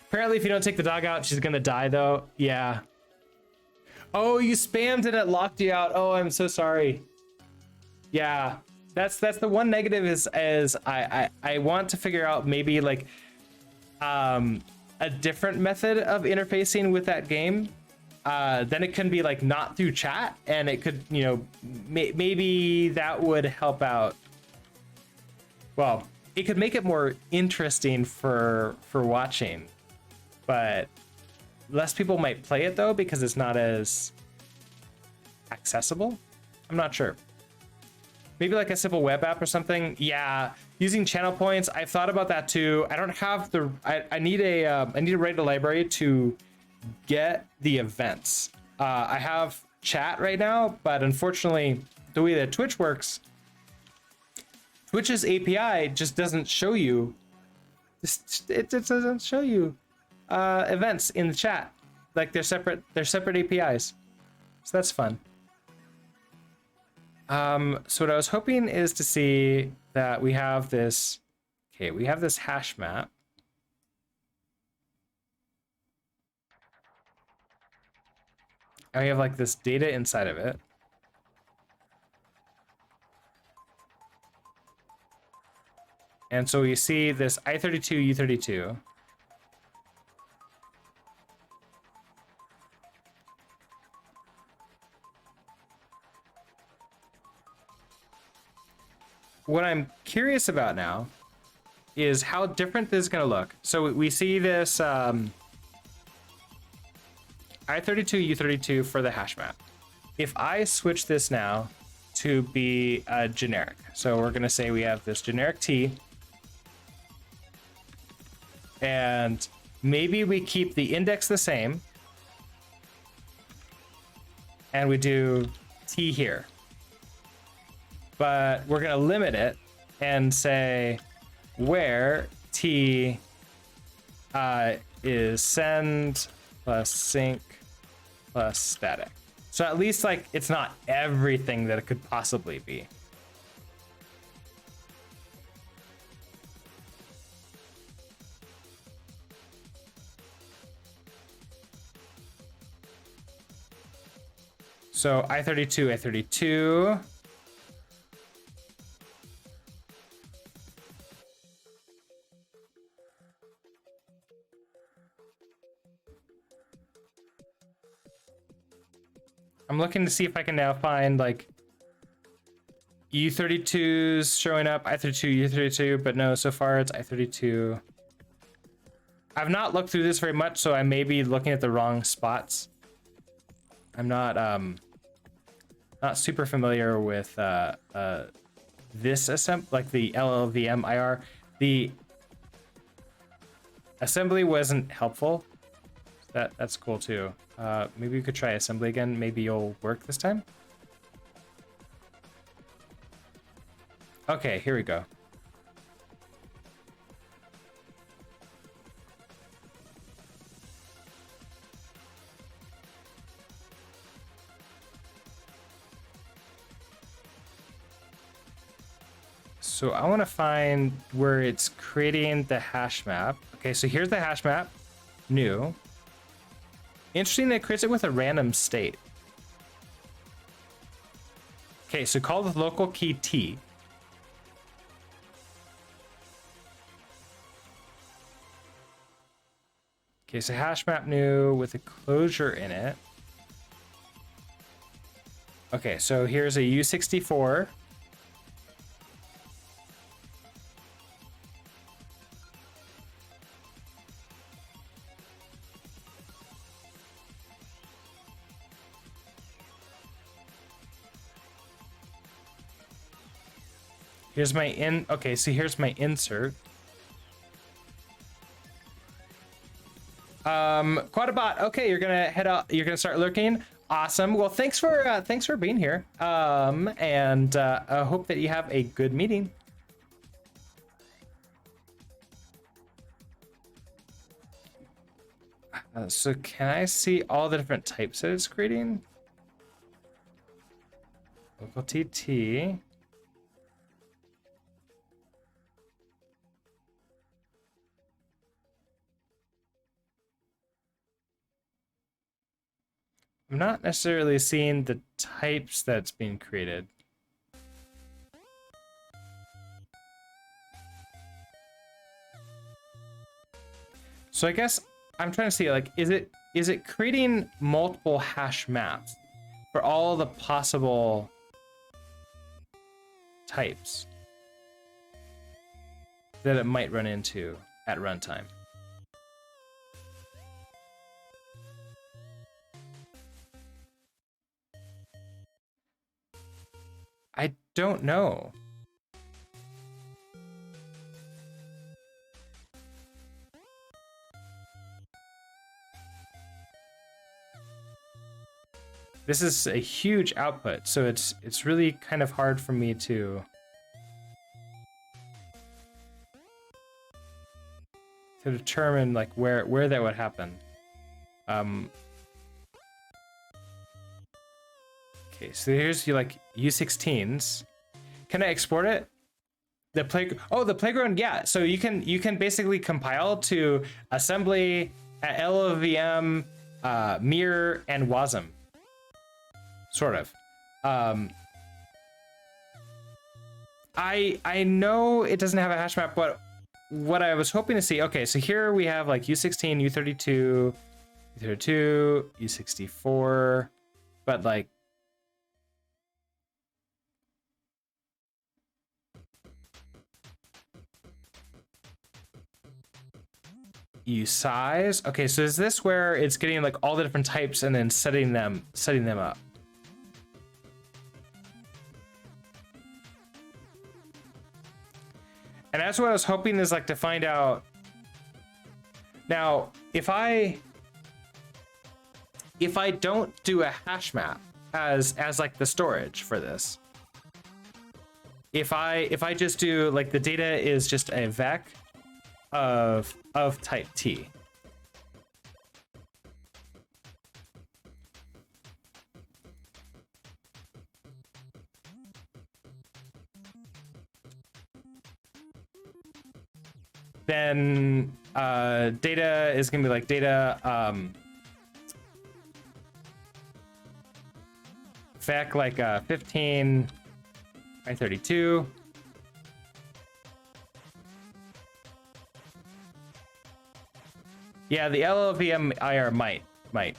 Apparently, if you don't take the dog out, she's gonna die, though. Yeah. Oh, you spammed and it locked you out. Oh, I'm so sorry. Yeah, that's the one negative is I want to figure out maybe like a different method of interfacing with that game. Then it can be like not through chat, and it could, you know, maybe that would help out. Well, it could make it more interesting for watching, but less people might play it though because it's not as accessible. I'm not sure. Maybe like a simple web app or something. Yeah, using channel points. I've thought about that too. I don't have the. I need to write a library to get the events. I have chat right now, but unfortunately, the way that Twitch works Twitch's API just doesn't show you, it doesn't show you events in the chat. Like they're separate APIs. So that's fun. So what I was hoping is to see that we have this, okay, we have this hash map. And we have like this data inside of it. And so you see this I32, U32. What I'm curious about now is how different this is going to look. So we see this I32, U32 for the hash map. If I switch this now to be a generic, so we're going to say we have this generic T, and maybe we keep the index the same, and we do T here. But we're going to limit it and say where T is send plus sync plus static. So at least like it's not everything that it could possibly be. So I32, I32. I'm looking to see if I can now find like U32s showing up, I32, U32, but no, so far it's I32. I've not looked through this very much, so I may be looking at the wrong spots. I'm not super familiar with this assembly, like the LLVM IR. The assembly wasn't helpful. That's cool too. Maybe we could try assembly again. Maybe you'll work this time. Okay, here we go. So I want to find where it's creating the hash map. Okay, so here's the hash map, new. Interesting, it creates it with a random state. Okay, so call the local key T. Okay, so hash map new with a closure in it. Okay, so here's a U64. Here's my okay, so here's my insert. Quadabot, okay, you're gonna head out, you're gonna start lurking. Awesome. Well, thanks for being here. And I hope that you have a good meeting. So can I see all the different types that it's creating? Local TT. I'm not necessarily seeing the types that's being created. So I guess I'm trying to see, like, is it creating multiple hash maps for all the possible types that it might run into at runtime? I don't know. This is a huge output, so it's really kind of hard for me to to determine like where that would happen. Okay, so here's your like U16s. Can I export it? The playground, yeah. So you can basically compile to assembly, LLVM, mirror, and WASM. Sort of. I know it doesn't have a hash map, but what I was hoping to see. Okay, so here we have like U16, U32, U32, U64, but like. U size. Okay, so is this where it's getting like all the different types and then setting them up? And that's what I was hoping is like to find out. Now, if I don't do a hash map as like the storage for this, if I just do like the data is just a vec of type T. Then data is gonna be like data vec like 15 by 32. Yeah, the LLVM IR might. Let's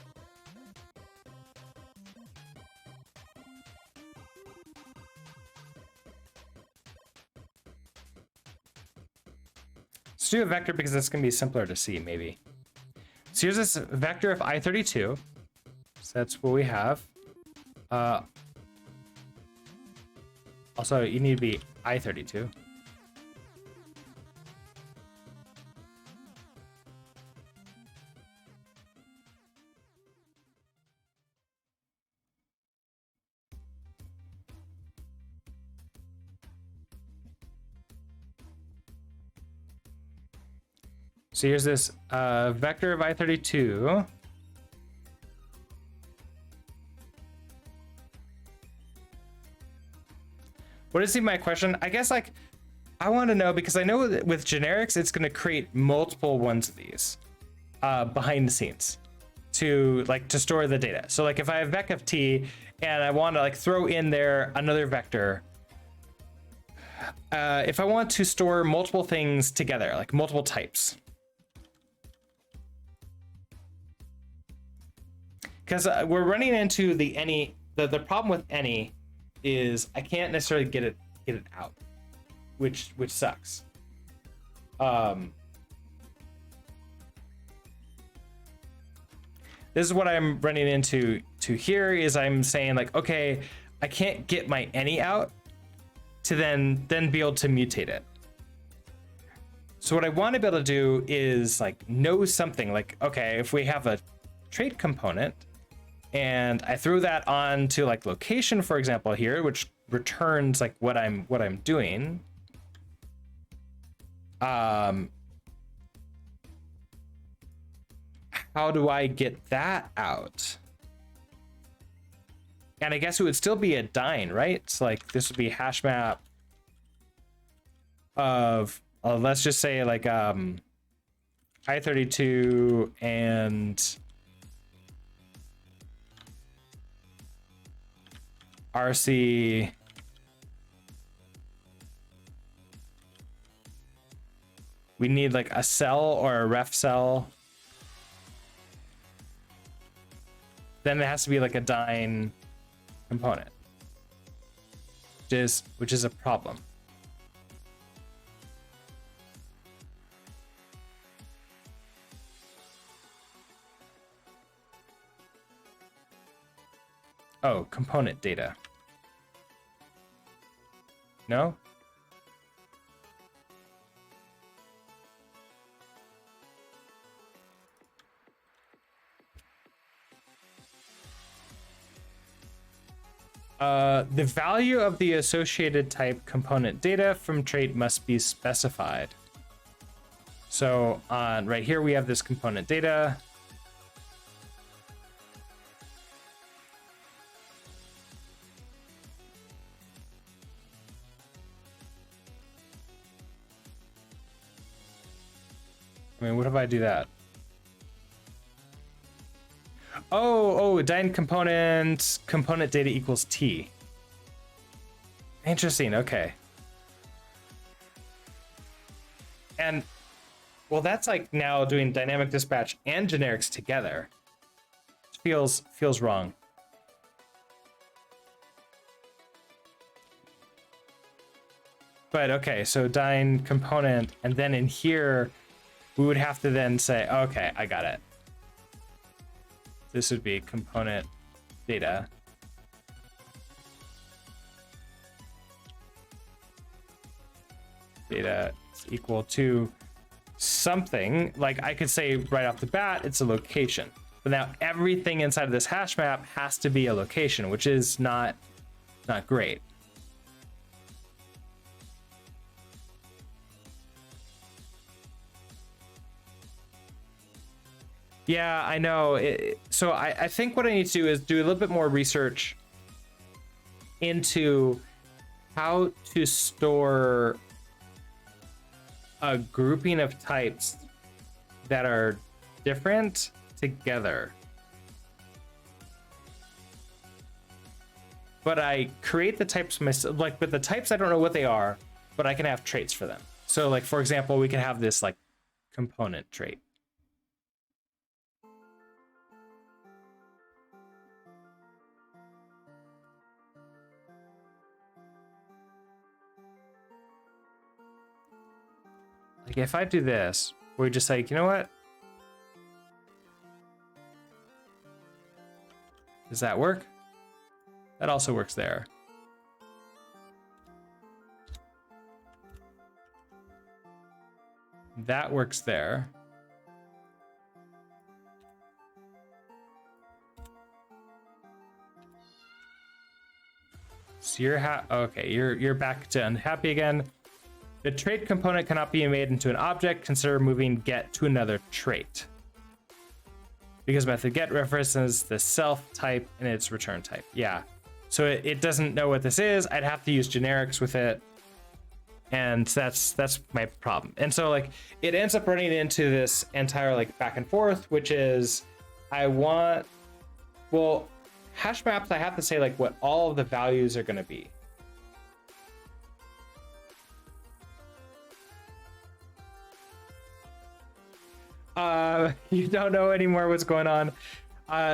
do a vector because it's going to be simpler to see, maybe. So here's this vector of I32. So that's what we have. Also, you need to be I32. So here's this vector of I32. What is my question? I guess like I want to know because I know that with generics it's going to create multiple ones of these behind the scenes to store the data. So like if I have vec of t and I want to like throw in there another vector. If I want to store multiple things together, like multiple types. Because we're running into the any. The problem with any is I can't necessarily get it out, which sucks. This is what I'm running into here is I'm saying like, okay, I can't get my any out to then be able to mutate it. So what I want to be able to do is like know something like, okay, if we have a trait component and I threw that on to like location, for example, here, which returns like what I'm doing. How do I get that out? And I guess it would still be a dyn, right? It's like this would be hash map of let's just say like I32 and RC we need like a cell or a ref cell. Then it has to be like a dyn component, which is a problem. Oh, component data. No? The value of the associated type component data from trait must be specified. So on right here, we have this component data. I mean, what if I do that? Oh, dyne component data equals T. Interesting, okay. And well, that's like now doing dynamic dispatch and generics together. Feels wrong. But okay, so dyne component, and then in here, we would have to then say, okay, I got it. This would be component data. Data is equal to something, like I could say right off the bat, it's a location. But now everything inside of this hash map has to be a location, which is not great. Yeah, I know. So I think what I need to do is do a little bit more research into how to store a grouping of types that are different together. But I create the types myself, like, but the types, I don't know what they are, but I can have traits for them. So like, for example, we can have this like component trait. Like if I do this, we just like, you know what? Does that work? That also works there. That works there. So you're okay, you're back to unhappy again. The trait component cannot be made into an object. Consider moving get to another trait. Because method get references the self type and its return type. Yeah. So it doesn't know what this is. I'd have to use generics with it. And that's my problem. And so like it ends up running into this entire like back and forth, which is well, hash maps, I have to say like what all of the values are going to be. You don't know anymore what's going on.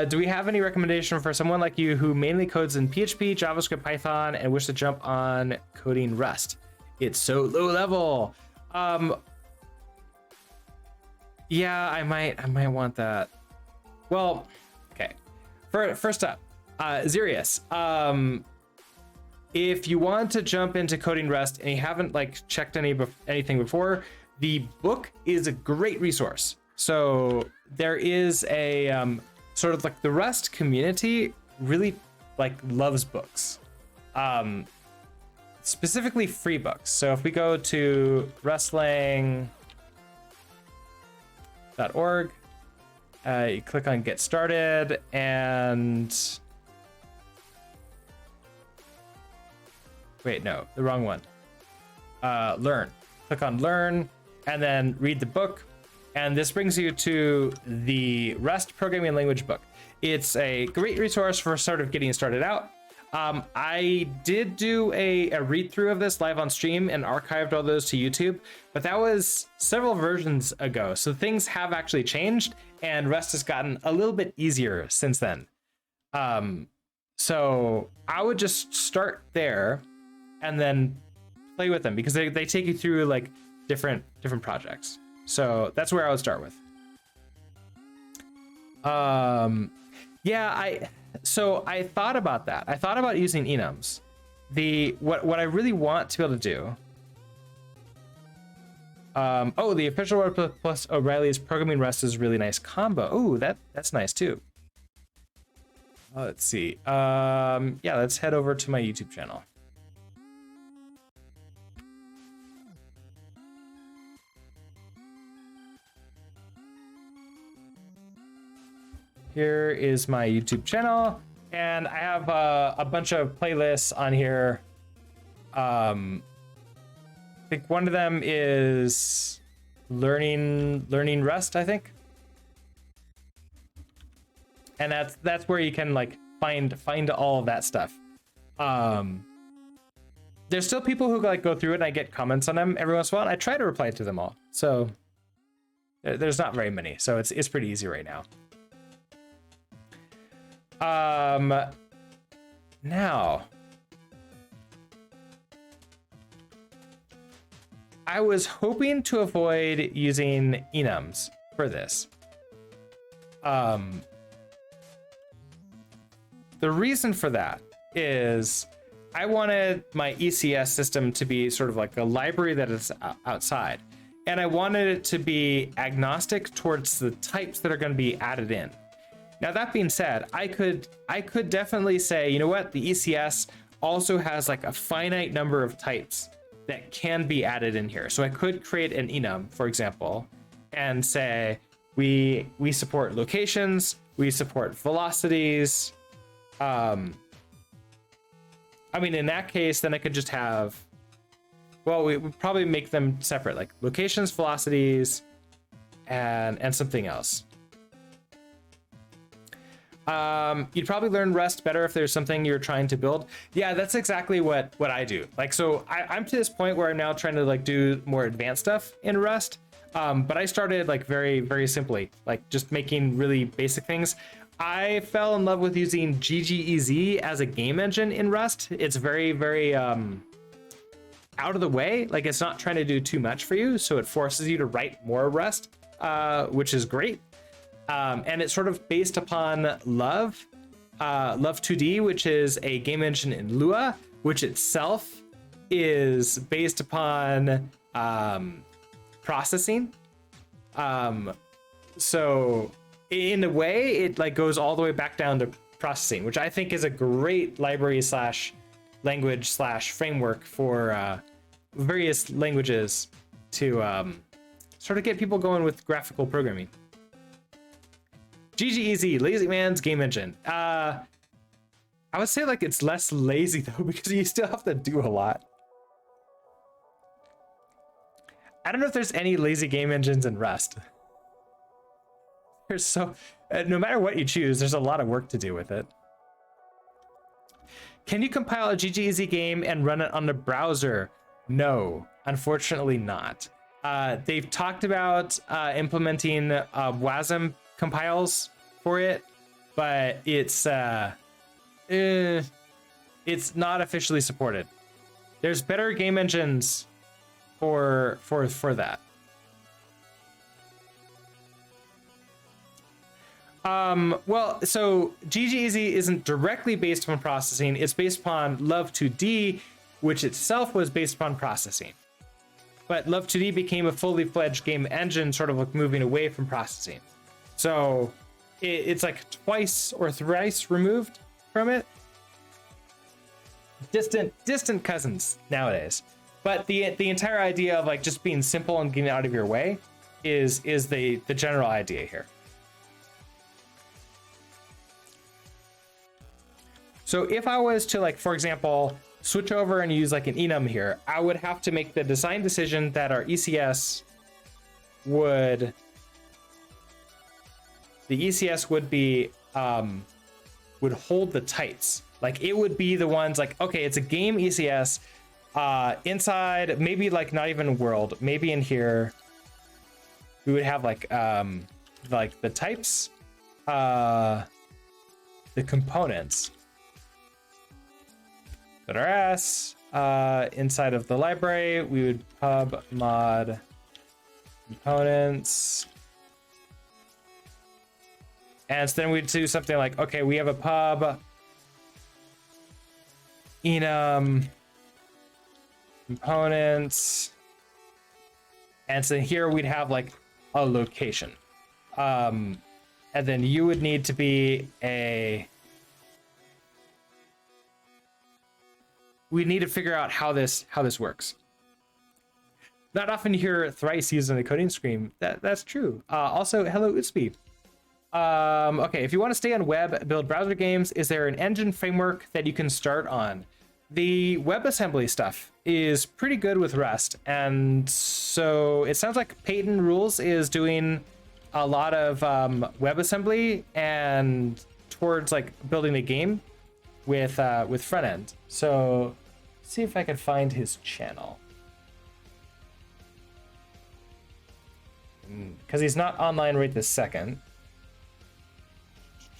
Do we have any recommendation for someone like you who mainly codes in PHP, JavaScript, Python, and wish to jump on coding Rust? It's so low level. Yeah, I might want that. Well, okay. First up, Zerius. If you want to jump into coding Rust and you haven't like checked anything before, the book is a great resource. So there is a sort of like the Rust community really like loves books, specifically free books. So if we go to rustlang.org, you click on get started and wait, no, the wrong one. Learn. Click on learn and then read the book. And this brings you to the Rust programming language book. It's a great resource for sort of getting started out. I did do a read through of this live on stream and archived all those to YouTube, but that was several versions ago. So things have actually changed and Rust has gotten a little bit easier since then. So I would just start there and then play with them because they take you through like different projects. So that's where I would start with. Yeah, I thought about that. I thought about using enums. What I really want to be able to do. The official word plus O'Reilly's programming Rust is a really nice combo. Oh, that's nice too. Let's see. Yeah, let's head over to my YouTube channel. here is my YouTube channel, and I have a bunch of playlists on here. I think one of them is learning Rust, I think. And that's where you can like find all of that stuff. There's still people who like go through it and I get comments on them every once in a while. I try to reply to them all. So there's not very many. So it's pretty easy right now. Now I was hoping to avoid using enums for this. The reason for that is I wanted my ECS system to be sort of like a library that is outside. And I wanted it to be agnostic towards the types that are going to be added in. Now, that being said, I could definitely say, you know what, the ECS also has like a finite number of types that can be added in here. So I could create an enum, for example, and say we support locations, we support velocities. I mean, in that case, then I could just have, well, we would probably make them separate, like locations, velocities, and something else. You'd probably learn Rust better if there's something you're trying to build. Yeah, that's exactly what I do. Like, so I'm to this point where I'm now trying to like do more advanced stuff in Rust. But I started like very, very simply, like just making really basic things. I fell in love with using GGEZ as a game engine in Rust. It's very, very out of the way. Like, it's not trying to do too much for you, so it forces you to write more Rust, which is great. And it's sort of based upon Love 2D, which is a game engine in Lua, which itself is based upon processing. So in a way, it like goes all the way back down to processing, which I think is a great library / language / framework for various languages to sort of get people going with graphical programming. GGEZ, Lazy Man's game engine. I would say like it's less lazy though, because you still have to do a lot. I don't know if there's any lazy game engines in Rust. There's so, no matter what you choose, there's a lot of work to do with it. Can you compile a GGEZ game and run it on the browser? No, unfortunately not. They've talked about implementing WASM compiles for it, but it's not officially supported. There's better game engines for that. Well, so GGEZ isn't directly based on processing. It's based upon Love 2D, which itself was based upon processing. But Love 2D became a fully fledged game engine, sort of like moving away from processing. So it's like twice or thrice removed from it. Distant cousins nowadays. But the entire idea of like just being simple and getting out of your way is the general idea here. So if I was to, like, for example, switch over and use like an enum here, I would have to make the design decision that our ECS would, the ECS would be, would hold the types. Like, it would be the ones like, okay, it's a game ECS, inside, maybe like not even world, maybe in here, we would have like the types, the components that are S, inside of the library, we would pub mod components. And so then we'd do something like, okay, we have a pub enum components. And so here we'd have like a location. And then you would need to be we need to figure out how this works. Not often you hear thrice used in the coding screen. That's true. Also, hello Utsby. Okay, if you want to stay on web, build browser games, is there an engine framework that you can start on? The WebAssembly stuff is pretty good with Rust, and so it sounds like Peyton Rules is doing a lot of WebAssembly and towards like building a game with front end. So let's see if I can find his channel, because he's not online right this second.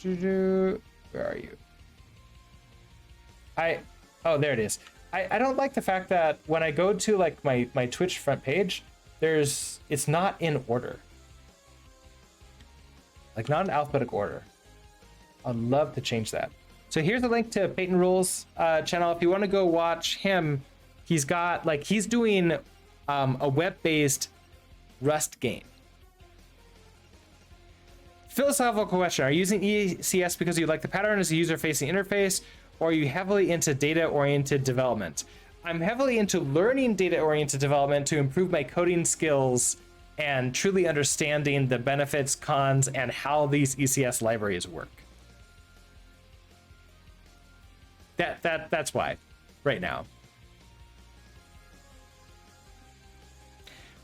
Where are you? Oh, there it is. I don't like the fact that when I go to like my Twitch front page, it's not in order. Like not in alphabetic order. I'd love to change that. So here's a link to Peyton Rules channel. If you want to go watch him, he's doing a web-based Rust game. Philosophical question: are you using ECS because you like the pattern as a user-facing interface, or are you heavily into data-oriented development? I'm heavily into learning data-oriented development to improve my coding skills and truly understanding the benefits, cons, and how these ECS libraries work. That's why, right now.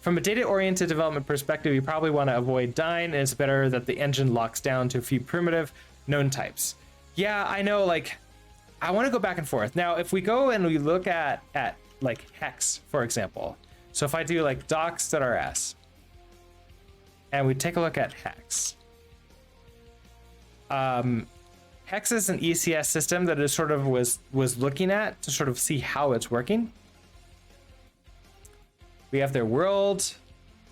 From a data-oriented development perspective, you probably want to avoid dying, and it's better that the engine locks down to a few primitive known types. Yeah, I know, like, I want to go back and forth. Now, if we go and we look at like hex, for example. So if I do like docs.rs, and we take a look at hex. Hex is an ECS system that it sort of was looking at to sort of see how it's working. We have their world.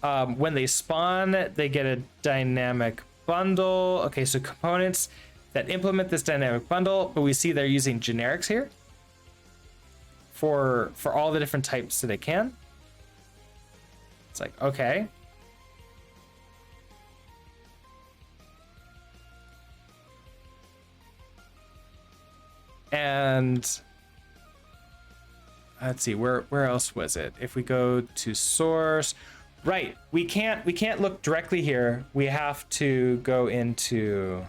When they spawn, they get a dynamic bundle. Okay, so components that implement this dynamic bundle, but we see they're using generics here for all the different types that they can. It's like, okay. And let's see, where else was it? If we go to source, right, we can't look directly here. We have to go into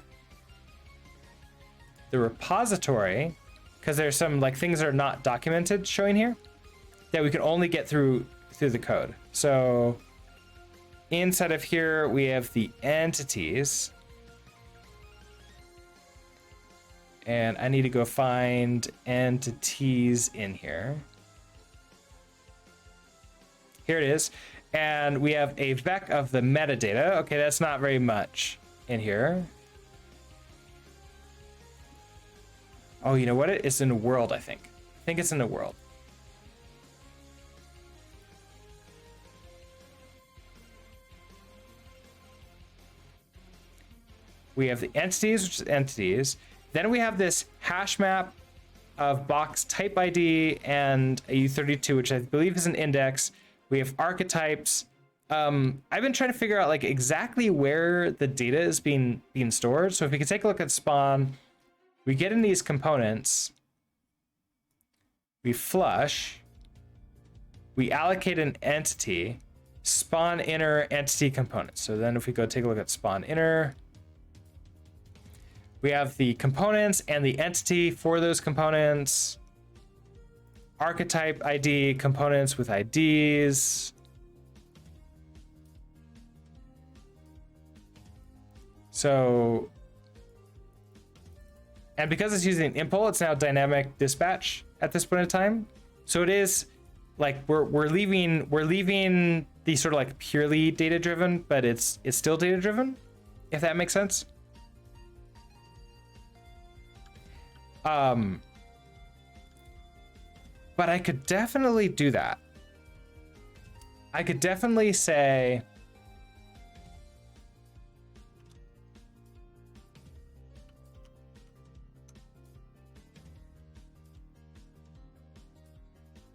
the repository, because there's some like things that are not documented showing here that we can only get through the code. So inside of here we have the entities, and I need to go find entities in here. Here it is. And we have a vec of the metadata. Okay, that's not very much in here. Oh, you know what? It's in the world, I think. I think it's in the world. We have the entities, which is entities. Then we have this hash map of box type ID and a U32, which I believe is an index. We have archetypes. I've been trying to figure out like exactly where the data is being stored. So if we can take a look at spawn, we get in these components, we flush, we allocate an entity, spawn inner entity component. So then if we go take a look at spawn inner, we have the components and the entity for those components, archetype ID, components with IDs. So, and because it's using impl, it's now dynamic dispatch at this point in time. So it is like we're leaving the sort of like purely data driven, but it's still data driven, if that makes sense. But I could definitely do that. I could definitely say,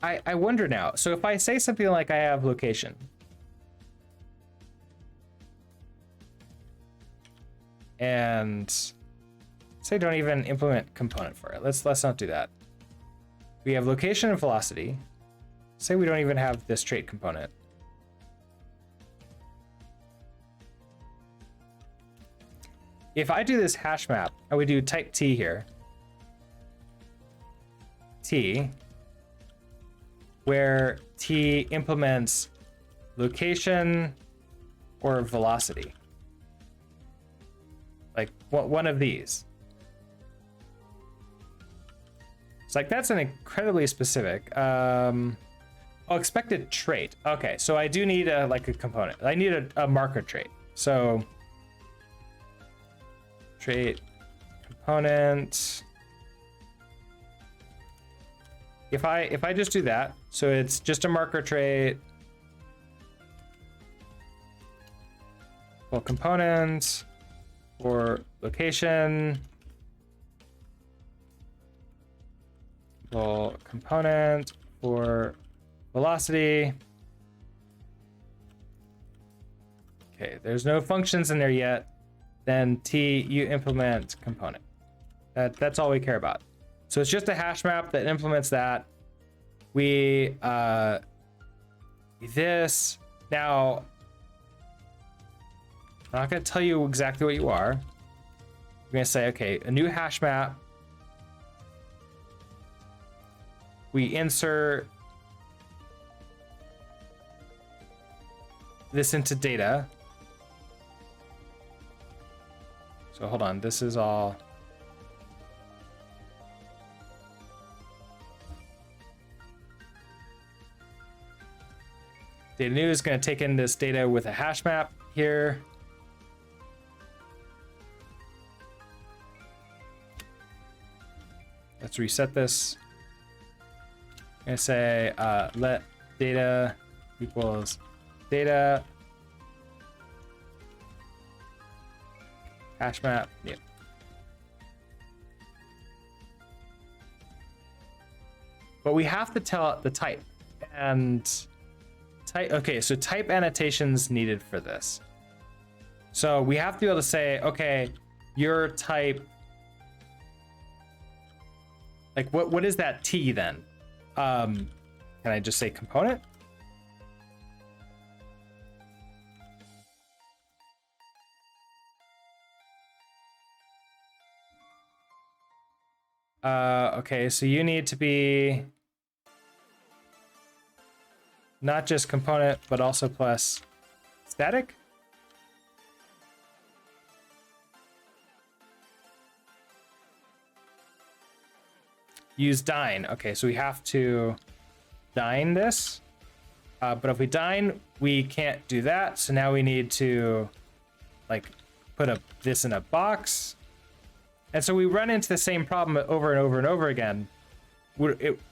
I wonder now. So if I say something like I have location, and say don't even implement component for it. Let's not do that. We have location and velocity. Say we don't even have this trait component. if I do this hash map, and we do type T here, T, where T implements location or velocity, like one of these. It's like, that's an incredibly specific. Oh, expected trait. Okay, so I do need a component. I need a marker trait. So trait component. If I just do that, so it's just a marker trait. Well, component or location. Well, component for velocity. Okay, there's no functions in there yet. Then T, you implement component. That's all we care about. So it's just a hash map that implements that. We this now. I'm not going to tell you exactly what you are. We're going to say, okay, a new hash map. We insert this into data. So hold on, this is all. Data new is going to take in this data with a hash map here. Let's reset this. I'm going to say let data equals data hash map new. But we have to tell it the type and type. Okay, so type annotations needed for this. So we have to be able to say, okay, your type. Like what is that T then? Can I just say component? Okay, so you need to be not just component, but also plus static. Use dyn. Okay, so we have to dyn this. But if we dyn, we can't do that. So now we need to like put this in a box. And so we run into the same problem over and over and over again,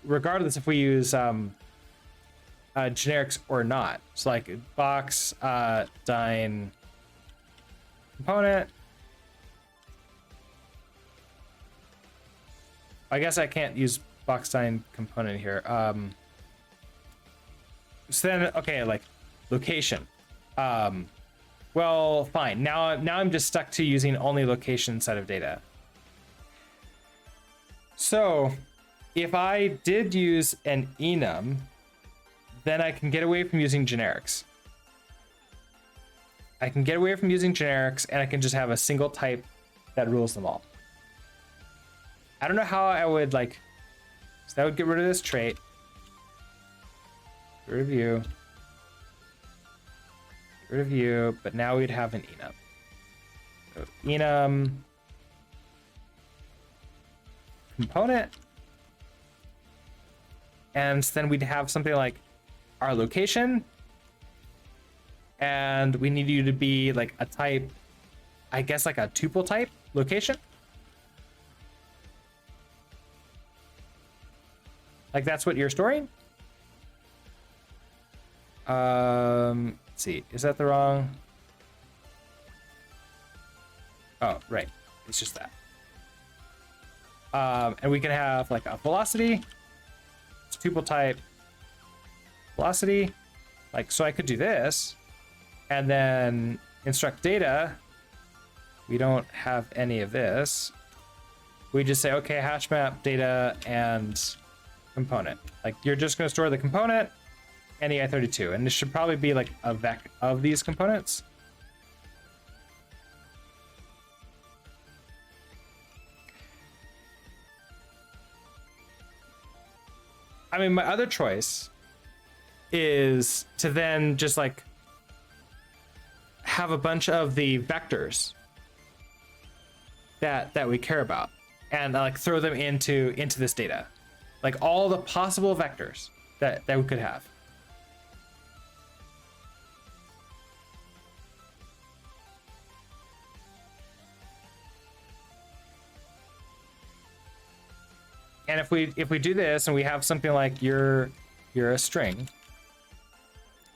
regardless if we use generics or not. So like box dyn component. I guess I can't use box dyn component here. So then, okay, like location. Well, fine. Now I'm just stuck to using only location set of data. So if I did use an enum, then I can get away from using generics. I can get away from using generics, and I can just have a single type that rules them all. I don't know how I would like, so that would get rid of this trait. Get rid of you. Get rid of you, but now we'd have an enum. So enum component. And then we'd have something like our location. And we need you to be like a type, I guess like a tuple type location. Like that's what you're storing? Let's see, is that the wrong? Oh, right, it's just that. And we can have like a velocity, it's tuple type velocity. Like, so I could do this and then instruct data. We don't have any of this. We just say, okay, hash map data and component. Like you're just going to store the component and EI32, and this should probably be like a vec of these components. I mean, my other choice is to then just like have a bunch of the vectors that we care about and like throw them into this data, like all the possible vectors that we could have. And if we do this and we have something like you're a string,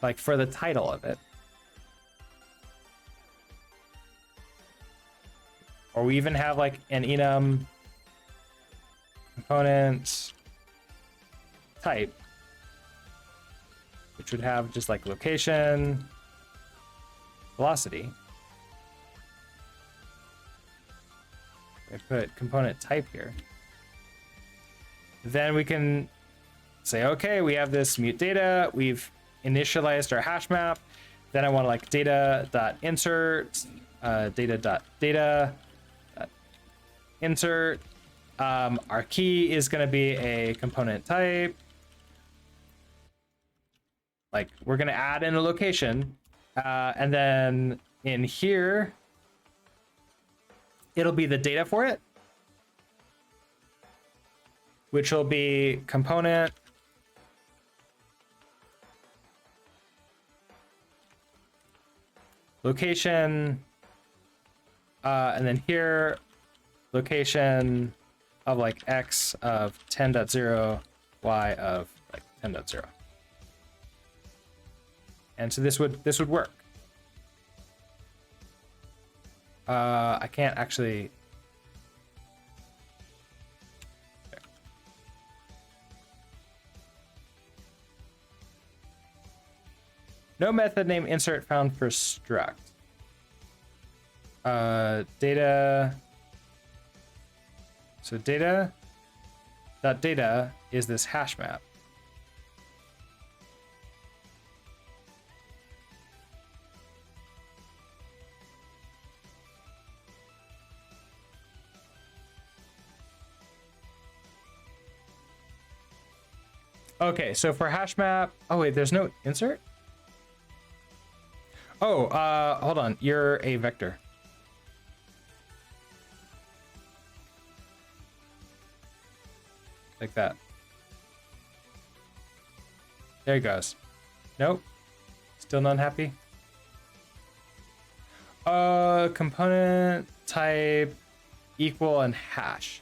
like for the title of it, or we even have like an enum component type, which would have just like location, velocity. I put component type here. Then we can say, okay, we have this mute data. We've initialized our hash map. Then I want to like data.insert, data.data. Insert. Our key is going to be a component type. Like we're going to add in a location. And then in here, it'll be the data for it, which will be component location. And then here, location of like x of 10.0, y of like 10.0. And so this would work. I can't actually. No method name insert found for struct. Data. So data is this hash map. Okay, so for hash map, oh wait, there's no insert? Oh, hold on, you're a vector. Like that. There he goes. Nope. Still not happy. Component type equal and hash.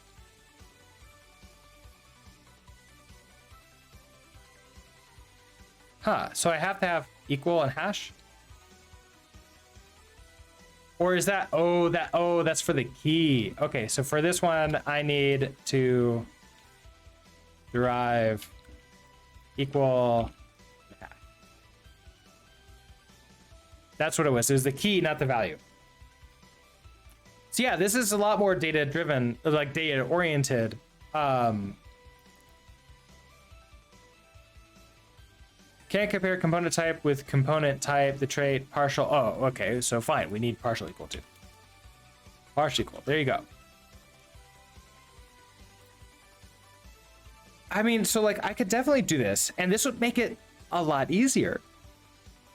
Huh, so I have to have equal and hash? Or is that, that's for the key. Okay, so for this one, I need to derive equal hash. That's what it was. It was the key, not the value. So yeah, this is a lot more data driven, like data oriented. Can't compare component type with component type, the trait, partial. Oh, okay, so fine. We need partial equal to. Partial equal. There you go. I mean, so like I could definitely do this, and this would make it a lot easier.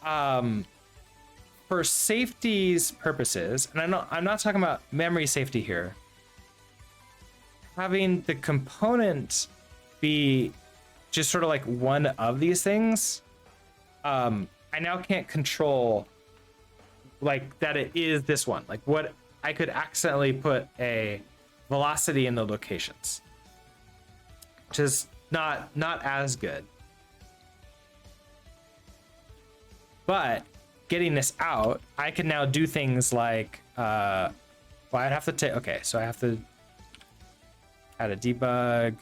For safety's purposes, and I'm not talking about memory safety here. Having the component be just sort of like one of these things. I now can't control like that it is this one. Like what I could accidentally put a velocity in the locations, which is not as good. But getting this out, I can now do things like, well, I'd have to take, okay, so I have to add a debug.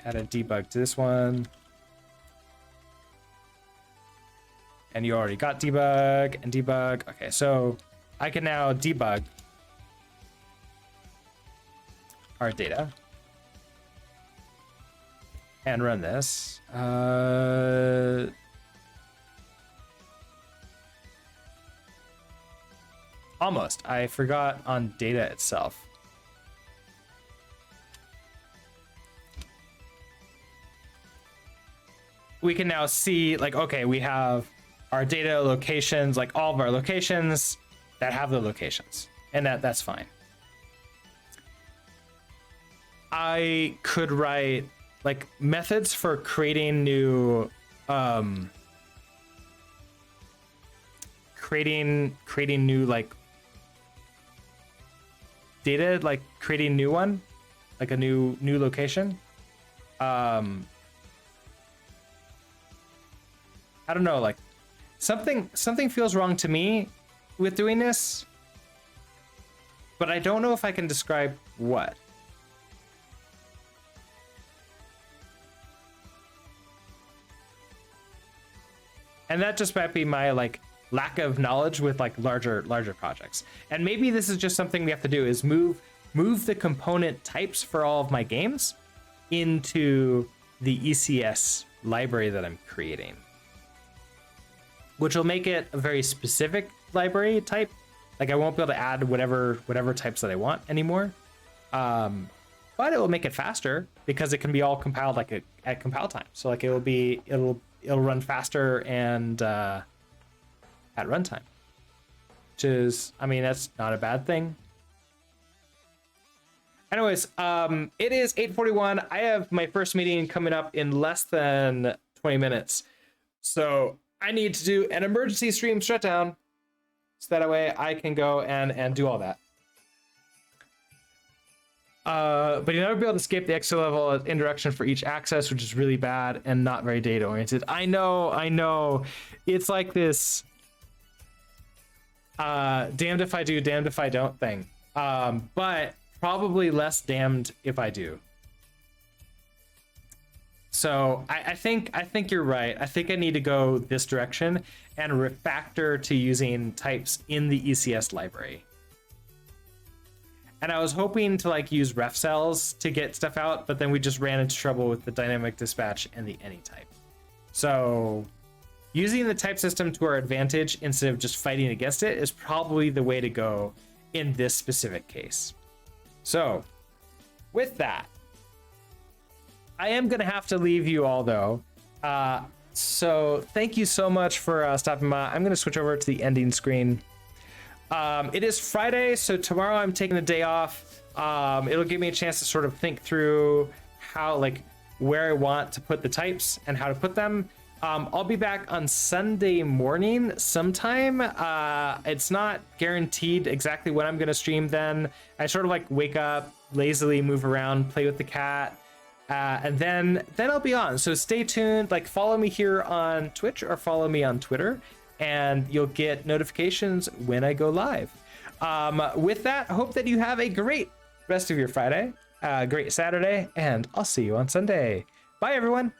Add a debug to this one. And you already got debug and debug. Okay, so I can now debug our data and run this. Almost. I forgot on data itself. we can now see like, okay, we have our data locations, like all of our locations that have the locations, and that's fine. I could write like methods for creating new creating new like data, like creating new one, like a new location. I don't know, like something feels wrong to me with doing this, but I don't know if I can describe what. And that just might be my like lack of knowledge with like larger projects. And maybe this is just something we have to do, is move the component types for all of my games into the ECS library that I'm creating, which will make it a very specific library type. Like I won't be able to add whatever types that I want anymore. But it will make it faster because it can be all compiled like at compile time. So like it'll run faster and at runtime, which is, I mean, that's not a bad thing. Anyways, it is 8:41. I have my first meeting coming up in less than 20 minutes. So I need to do an emergency stream shutdown so that way I can go and do all that. But you'll never be able to escape the extra level of indirection for each access, which is really bad and not very data oriented. I know. It's like this damned if I do, damned if I don't thing. But probably less damned if I do. So I think you're right. I think I need to go this direction and refactor to using types in the ECS library. And I was hoping to like use ref cells to get stuff out, but then we just ran into trouble with the dynamic dispatch and the any type. So using the type system to our advantage instead of just fighting against it is probably the way to go in this specific case. So with that, I am going to have to leave you all though. So thank you so much for stopping by. I'm going to switch over to the ending screen. It is Friday, so tomorrow I'm taking the day off. It'll give me a chance to sort of think through how, like, where I want to put the types and how to put them. I'll be back on Sunday morning sometime. It's not guaranteed exactly when I'm going to stream then. I sort of like wake up, lazily move around, play with the cat, and then I'll be on. So stay tuned, like follow me here on Twitch or follow me on Twitter, and you'll get notifications when I go live. With that, I hope that you have a great rest of your Friday, great Saturday, and I'll see you on Sunday. Bye, everyone.